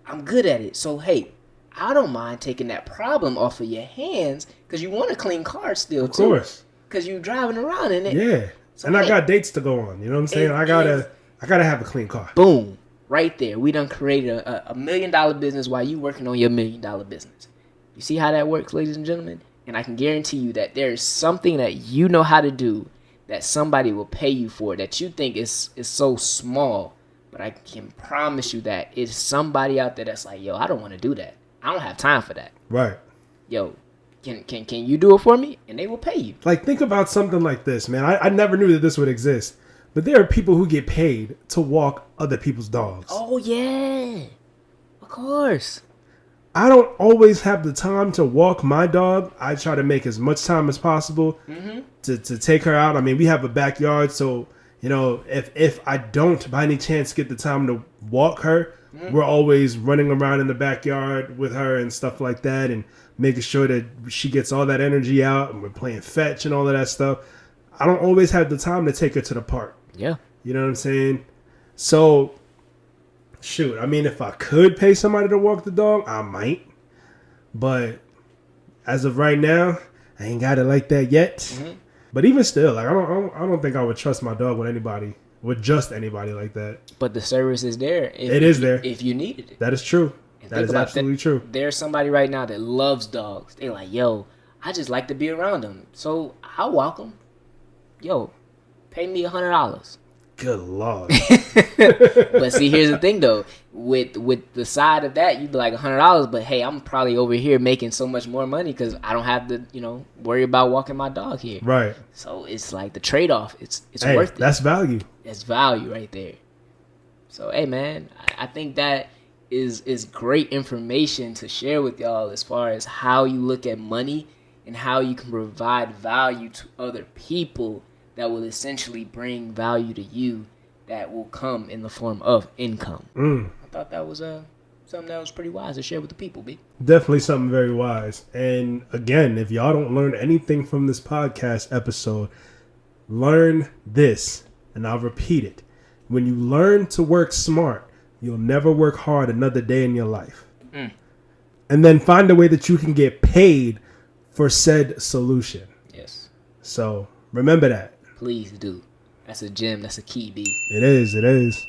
I'm good at it. So hey, I don't mind taking that problem off of your hands because you want a clean car still, too. Of course. Because you're driving around in it. Yeah. So, and I got dates to go on. You know what I'm saying? I gotta have a clean car. Boom. Right there. We done created a $1 million business while you working on your $1 million business. You see how that works, ladies and gentlemen? And I can guarantee you that there is something that you know how to do that somebody will pay you for that you think is so small. But I can promise you that it's somebody out there that's like, yo, I don't want to do that. I don't have time for that. Right. Yo, can you do it for me? And they will pay you. Like, think about something like this, man. I never knew that this would exist. But there are people who get paid to walk other people's dogs. Oh, yeah. Of course. I don't always have the time to walk my dog. I try to make as much time as possible to take her out. I mean, we have a backyard, so, if I don't by any chance get the time to walk her, we're always running around in the backyard with her and stuff like that and making sure that she gets all that energy out, and we're playing fetch and all of that stuff. I don't always have the time to take her to the park. Yeah. You know what I'm saying? So, shoot, I mean, if I could pay somebody to walk the dog, I might. But as of right now, I ain't got it like that yet. Mm-hmm. But even still, like I don't think I would trust my dog with just anybody like that. But the service is there. It is there if you needed it. That is true. And that is absolutely true. There's somebody right now that loves dogs. They like, yo, I just like to be around them, so I'll walk them. yo, pay me $100. Good Lord. But see, here's the thing though. With the side of that, you'd be like $100, but hey, I'm probably over here making so much more money because I don't have to, worry about walking my dog here. Right. So it's like the trade-off. It's worth it. That's value. That's value right there. So hey, man, I think that is great information to share with y'all as far as how you look at money and how you can provide value to other people that will essentially bring value to you that will come in the form of income. I thought that was something that was pretty wise to share with the people, B. Definitely something very wise. And again, if y'all don't learn anything from this podcast episode, learn this, and I'll repeat it. When you learn to work smart, you'll never work hard another day in your life. And then find a way that you can get paid for said solution. Yes. So remember that. Please do. That's a gem. That's a key, B. It is.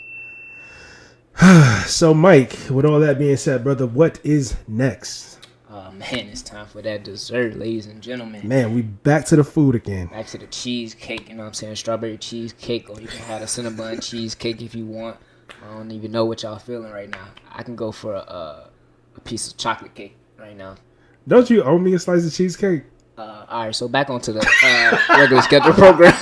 So, Mike, with all that being said, brother, what is next? Oh, man, it's time for that dessert, ladies and gentlemen. Man, we back to the food again. Back to the cheesecake, you know what I'm saying? Strawberry cheesecake, or you can have a Cinnabon cheesecake if you want. I don't even know what y'all feeling right now. I can go for a piece of chocolate cake right now. Don't you owe me a slice of cheesecake? All right, so back onto the regular schedule program.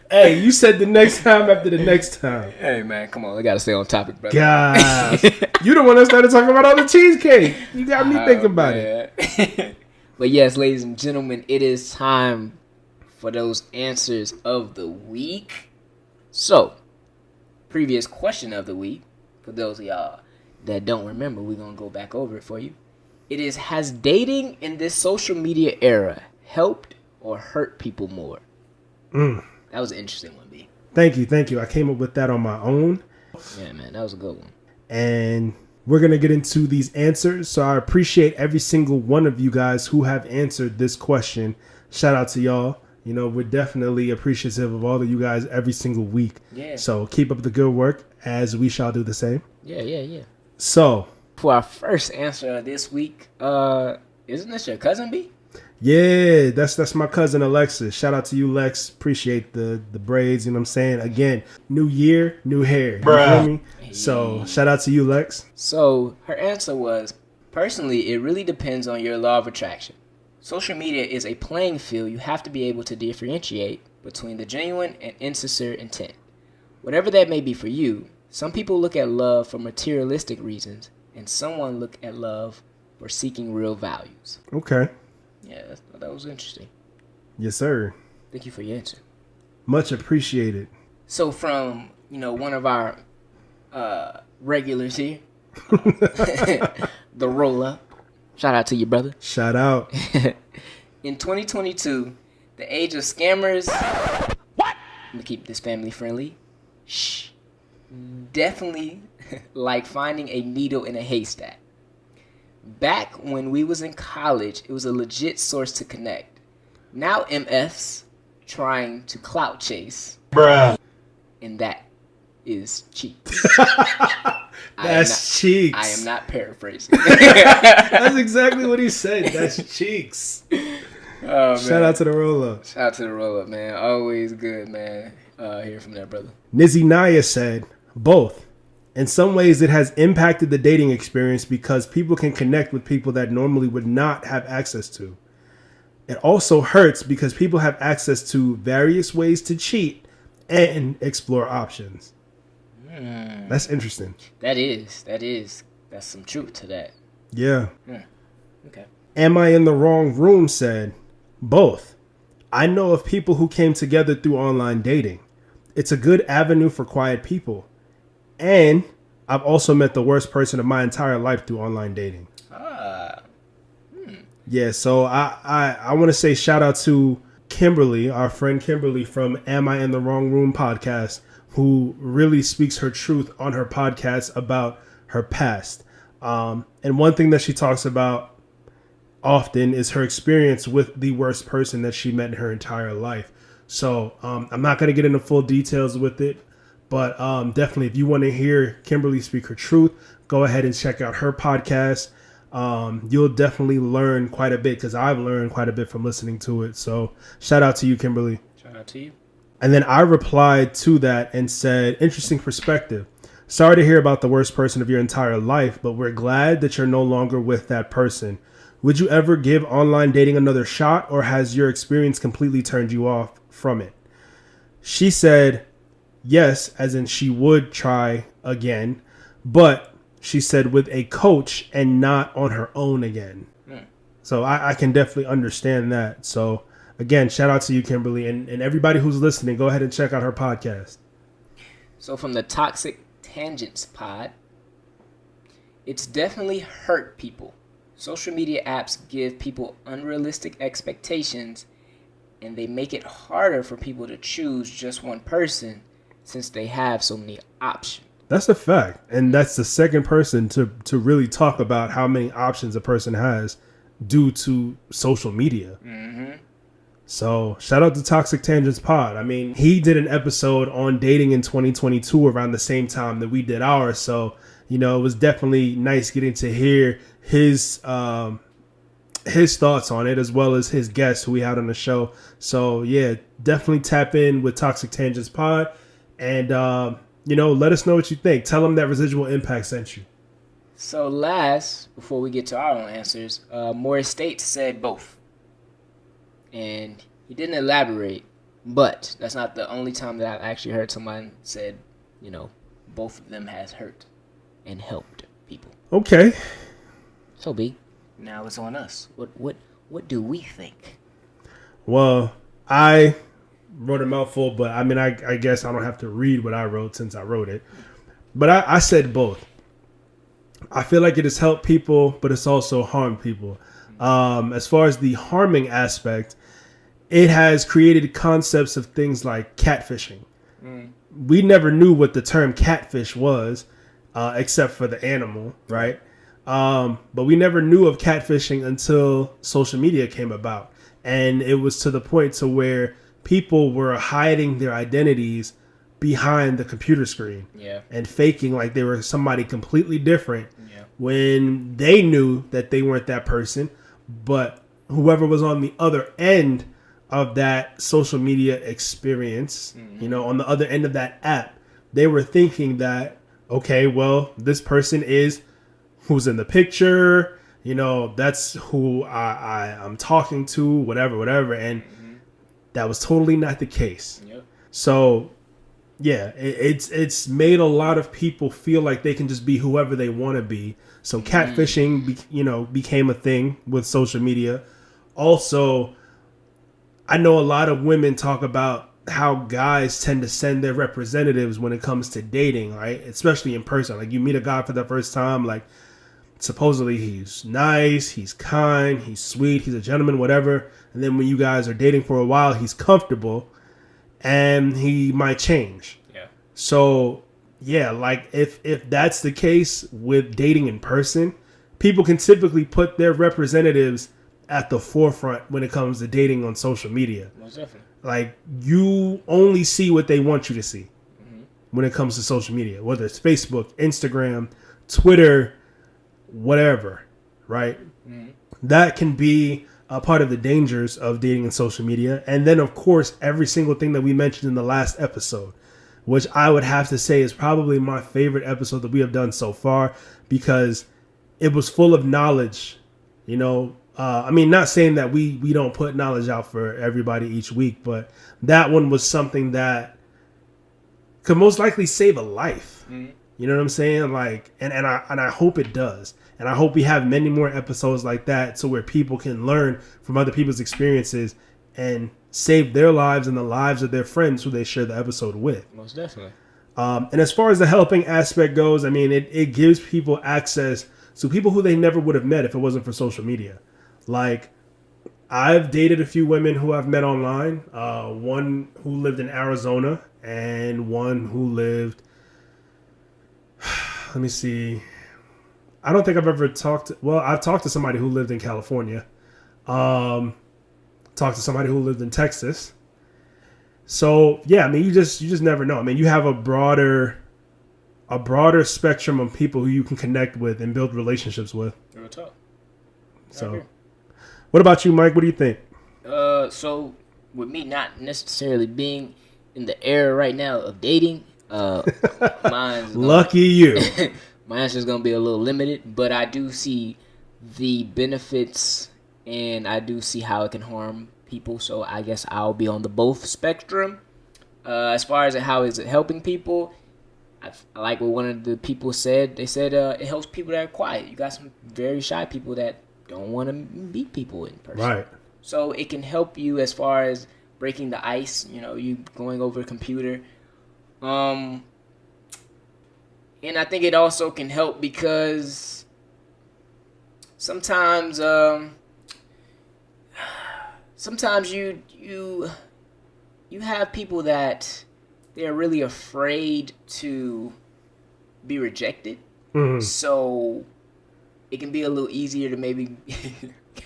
Hey, you said the next time after the next time. Hey, man, come on. I got to stay on topic, brother. Gosh. You the one that started talking about all the cheesecake. You got me thinking about it. But yes, ladies and gentlemen, it is time for those answers of the week. So, previous question of the week, for those of y'all that don't remember, we're going to go back over it for you. It is, has dating in this social media era helped or hurt people more? That was an interesting one, B. Thank you. I came up with that on my own. Yeah, man, that was a good one. And we're going to get into these answers. So I appreciate every single one of you guys who have answered this question. Shout out to y'all. We're definitely appreciative of all of you guys every single week. Yeah. So keep up the good work as we shall do the same. Yeah. So for our first answer of this week, isn't this your cousin, B? Yeah, that's my cousin Alexis. Shout out to you, Lex. Appreciate the braids, you know what I'm saying? Again, new year, new hair. You feel me? Hey. So shout out to you, Lex. So her answer was, personally, it really depends on your law of attraction. Social media is a playing field. You have to be able to differentiate between the genuine and insincere intent. Whatever that may be for you, some people look at love for materialistic reasons, and someone look at love for seeking real values. Okay. Yeah, that was interesting. Yes, sir. Thank you for your answer. Much appreciated. So from, one of our regulars here, the roll-up. Shout out to you, brother. Shout out. In 2022, the age of scammers... What? Let me keep this family friendly. Shh. Definitely like finding a needle in a haystack. Back when we was in college, it was a legit source to connect. Now MFs trying to clout chase. Bruh. And that is cheeks. That's cheeks. I am not paraphrasing. That's exactly what he said. That's cheeks. Oh, Shout out to the roll-up. Shout out to the roll-up, man. Always good, man. Hear from that, brother. Nizzy Naya said, both. In some ways, it has impacted the dating experience because people can connect with people that normally would not have access to. It also hurts because people have access to various ways to cheat and explore options. That's interesting. That is. That's some truth to that. Yeah. Okay. Am I in the wrong room said, both. I know of people who came together through online dating. It's a good avenue for quiet people. And I've also met the worst person of my entire life through online dating. Yeah, so I want to say shout out to Kimberly, our friend Kimberly from Am I in the Wrong Room podcast, who really speaks her truth on her podcast about her past. And one thing that she talks about often is her experience with the worst person that she met in her entire life. So I'm not going to get into full details with it. But definitely, if you want to hear Kimberly speak her truth, go ahead and check out her podcast. You'll definitely learn quite a bit because I've learned quite a bit from listening to it. So shout out to you, Kimberly. Out to you. And then I replied to that and said, interesting perspective. Sorry to hear about the worst person of your entire life, but we're glad that you're no longer with that person. Would you ever give online dating another shot, or has your experience completely turned you off from it? She said, yes, as in she would try again, but she said with a coach and not on her own again. So I can definitely understand that. So again, shout out to you, Kimberly, and everybody who's listening. Go ahead and check out her podcast. So from the Toxic Tangents pod, it's definitely hurt people. Social media apps give people unrealistic expectations, and they make it harder for people to choose just one person since they have so many options. That's a fact. And that's the second person to really talk about how many options a person has due to social media. Mm-hmm. So shout out to Toxic Tangents Pod. I mean, he did an episode on dating in 2022 around the same time that we did ours. So, you know, it was definitely nice getting to hear his thoughts on it, as well as his guests who we had on the show. So yeah, definitely tap in with Toxic Tangents Pod, and you know, let us know what you think. Tell them that Residual Impact sent you. So last, before we get to our own answers, Morris State said both, and he didn't elaborate. But that's not the only time that I've actually heard someone said, you know, both of them has hurt and helped people. Okay. So B, now it's on us. What do we think? Well, I wrote a mouthful, but I mean, I guess I don't have to read what I wrote since I wrote it. But I said both. I feel like it has helped people, but it's also harmed people. As far as the harming aspect, it has created concepts of things like catfishing. We never knew what the term catfish was, except for the animal, right? But we never knew of catfishing until social media came about. And it was to the point to where people were hiding their identities behind the computer screen, and faking like they were somebody completely different, when they knew that they weren't that person. But whoever was on the other end of that social media experience, you know, on the other end of that app, they were thinking that, okay, well, this person is who's in the picture, you know, that's who I'm talking to, whatever. And that was totally not the case. So yeah, it's made a lot of people feel like they can just be whoever they want to be. So catfishing, became a thing with social media. Also, I know a lot of women talk about how guys tend to send their representatives when it comes to dating, right? Especially in person. Like, you meet a guy for the first time, like, supposedly he's nice, he's kind, he's sweet, he's a gentleman, whatever. And then when you guys are dating for a while, he's comfortable and he might change. So yeah, like if that's the case with dating in person, people can typically put their representatives at the forefront when it comes to dating on social media. Most definitely. Like, you only see what they want you to see when it comes to social media, whether it's Facebook, Instagram, Twitter, whatever, right? That can be a part of the dangers of dating in social media. And then, of course, every single thing that we mentioned in the last episode, which I would have to say is probably my favorite episode that we have done so far, because it was full of knowledge, you know. I mean, not saying that we don't put knowledge out for everybody each week, but that one was something that could most likely save a life. You know what I'm saying? Like, and I hope it does. And I hope we have many more episodes like that, so where people can learn from other people's experiences and save their lives and the lives of their friends who they share the episode with. Most definitely. And as far as the helping aspect goes, I mean, it gives people access to people who they never would have met if it wasn't for social media. Like, I've dated a few women who I've met online. One who lived in Arizona and one who lived, let me see. I don't think I've ever I've talked to somebody who lived in California. Talked to somebody who lived in Texas. So yeah, I mean, you just never know. I mean, you have a broader spectrum of people who you can connect with and build relationships with. Real talk. So, what about you, Mike? What do you think? So with me not necessarily being in the era right now of dating, lucky you. My answer is gonna be a little limited, but I do see the benefits and I do see how it can harm people. So I guess I'll be on the both spectrum. As far as how is it helping people, I like what one of the people said. They said it helps people that are quiet. You got some very shy people that don't want to meet people in person. Right. So it can help you as far as breaking the ice. You know, you going over a computer. And I think it also can help because sometimes you have people that they're really afraid to be rejected. Mm-hmm. So it can be a little easier to maybe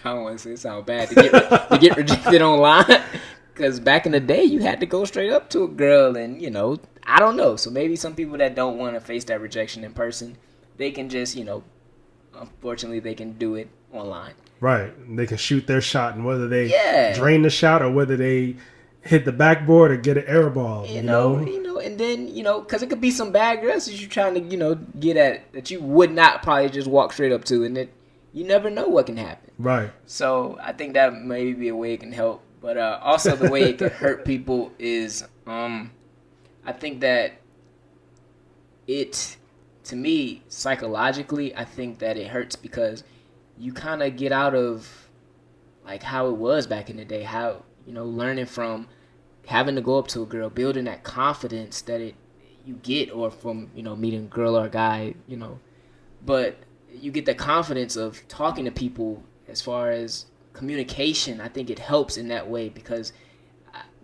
I don't want to say it sound bad to get rejected online. Because back in the day, you had to go straight up to a girl and, you know, I don't know. So maybe some people that don't want to face that rejection in person, they can just, you know, unfortunately, they can do it online. Right. They can shoot their shot, and whether they drain the shot or whether they hit the backboard or get an air ball, you know, and then, you know, because it could be some bad girls that you're trying to, you know, get at that you would not probably just walk straight up to, and that you never know what can happen. Right. So I think that may be a way it can help. But also the way it can hurt people is I think that to me, psychologically, I think that it hurts because you kind of get out of like how it was back in the day, how, you know, learning from having to go up to a girl, building that confidence that you get, or from, you know, meeting a girl or a guy, you know, but you get the confidence of talking to people as far as communication. I think it helps in that way because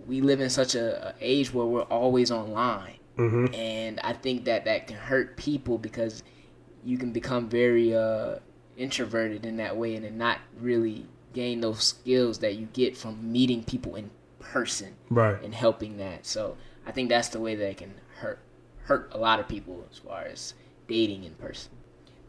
we live in such a age where we're always online. Mm-hmm. And I think that can hurt people because you can become very introverted in that way and then not really gain those skills that you get from meeting people in person, right, and helping that. So I think that's the way that it can hurt a lot of people as far as dating in person.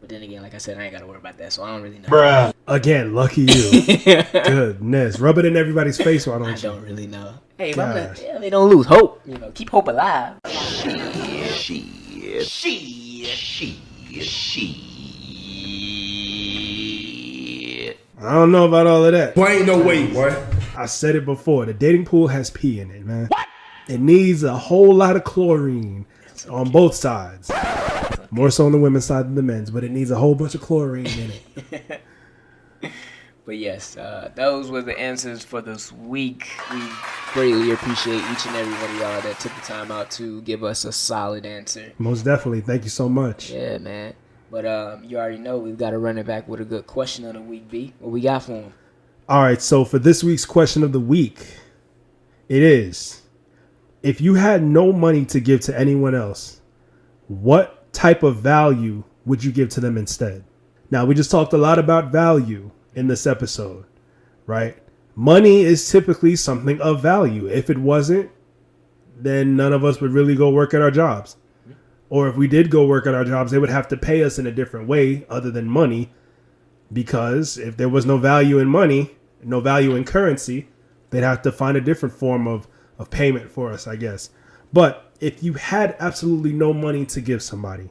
But then again, like I said, I ain't got to worry about that, so I don't really know. Bruh. Again, lucky you. Goodness. Rub it in everybody's face, why don't you? I don't really know. Hey, don't lose hope. You know, keep hope alive. Shit. I don't know about all of that. Boy, ain't no way, boy. I said it before. The dating pool has pee in it, man. What? It needs a whole lot of chlorine on both sides. More so on the women's side than the men's, but it needs a whole bunch of chlorine in it. But yes, those were the answers for this week. We greatly appreciate each and every one of y'all that took the time out to give us a solid answer. Most definitely. Thank you so much. Yeah, man. But you already know we've got to run it back with a good question of the week, B. What we got for him? All right, so for this week's question of the week, it is, if you had no money to give to anyone else, what type of value would you give to them instead? Now, we just talked a lot about value in this episode, right? Money is typically something of value. If it wasn't, then none of us would really go work at our jobs. Or if we did go work at our jobs, they would have to pay us in a different way other than money, because if there was no value in money, no value in currency, they'd have to find a different form of payment for us, I guess. But if you had absolutely no money to give somebody,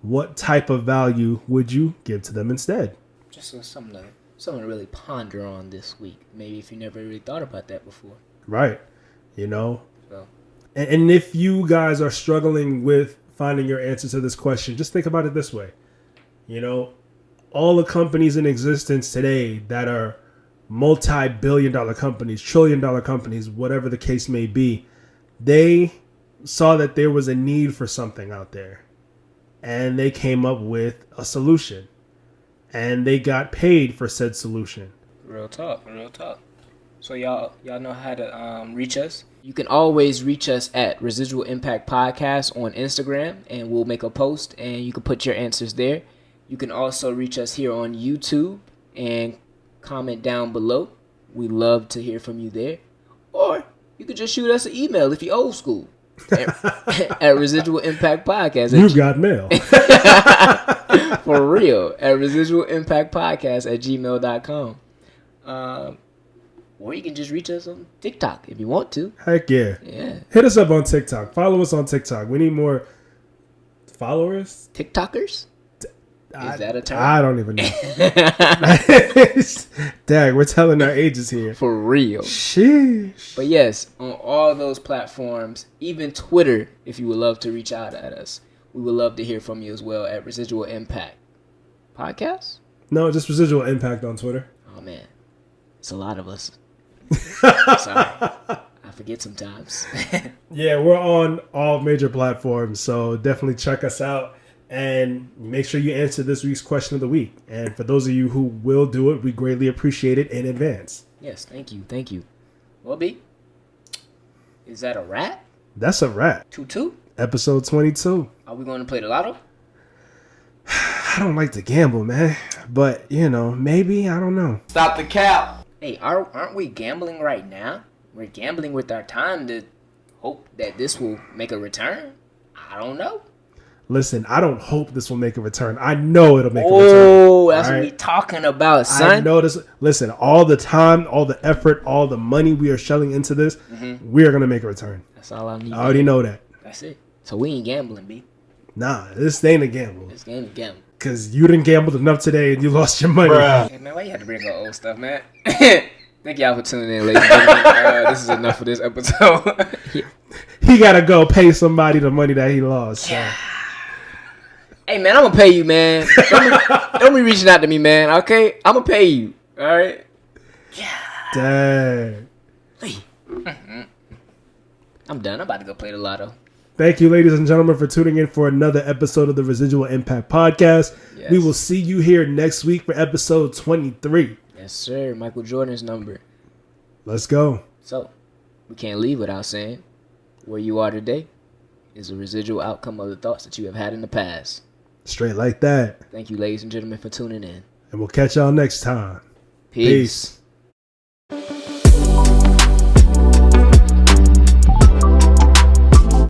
what type of value would you give to them instead? Just something to really ponder on this week. Maybe if you never really thought about that before. Right. You know? So. And if you guys are struggling with finding your answer to this question, just think about it this way. You know, all the companies in existence today that are multi-billion-dollar companies, trillion-dollar companies, whatever the case may be, they saw that there was a need for something out there. And they came up with a solution. And they got paid for said solution. Real talk. So y'all know how to reach us. You can always reach us at Residual Impact Podcast on Instagram, and we'll make a post, and you can put your answers there. You can also reach us here on YouTube and comment down below. We love to hear from you there. Or you could just shoot us an email if you're old school at Residual Impact Podcast. You got mail. For real. At Residual Impact Podcast at gmail.com. Or you can just reach us on TikTok if you want to. Heck yeah. Yeah. Hit us up on TikTok. Follow us on TikTok. We need more followers. TikTokers? Is that a term? I don't even know. Dag, we're telling our ages here. For real. Sheesh. But yes, on all those platforms, even Twitter, if you would love to reach out at us, we would love to hear from you as well at Residual Impact Podcast. No, just Residual Impact on Twitter. Oh man, it's a lot of us. Sorry, I forget sometimes. Yeah, we're on all major platforms, so definitely check us out. And make sure you answer this week's question of the week. And for those of you who will do it, we greatly appreciate it in advance. Yes, thank you. Well, B, is that a wrap? That's a wrap. 2-2? Episode 22. Are we going to play the lotto? I don't like to gamble, man. But, maybe. I don't know. Stop the cap. Hey, aren't we gambling right now? We're gambling with our time to hope that this will make a return? I don't know. Listen, I don't hope this will make a return. I know it'll make a return. Oh, that's what we talking about, son. I know this. Listen, all the time, all the effort, all the money we are shelling into this, we are going to make a return. That's all I need. I already know that. That's it. So we ain't gambling, B. Nah, this ain't a gamble. This ain't a gamble. Because you didn't gamble enough today and you lost your money. Hey, man, why you have to bring up old stuff, man? Thank y'all for tuning in, ladies and gentlemen. This is enough for this episode. He got to go pay somebody the money that he lost. So. Hey, man, I'm going to pay you, man. Don't be reaching out to me, man, okay? I'm going to pay you, all right? Dang. I'm done. I'm about to go play the lotto. Thank you, ladies and gentlemen, for tuning in for another episode of the Residual Impact Podcast. Yes. We will see you here next week for episode 23. Yes, sir. Michael Jordan's number. Let's go. So, we can't leave without saying, where you are today is a residual outcome of the thoughts that you have had in the past. Straight like that. Thank you, ladies and gentlemen, for tuning in. And we'll catch y'all next time. Peace.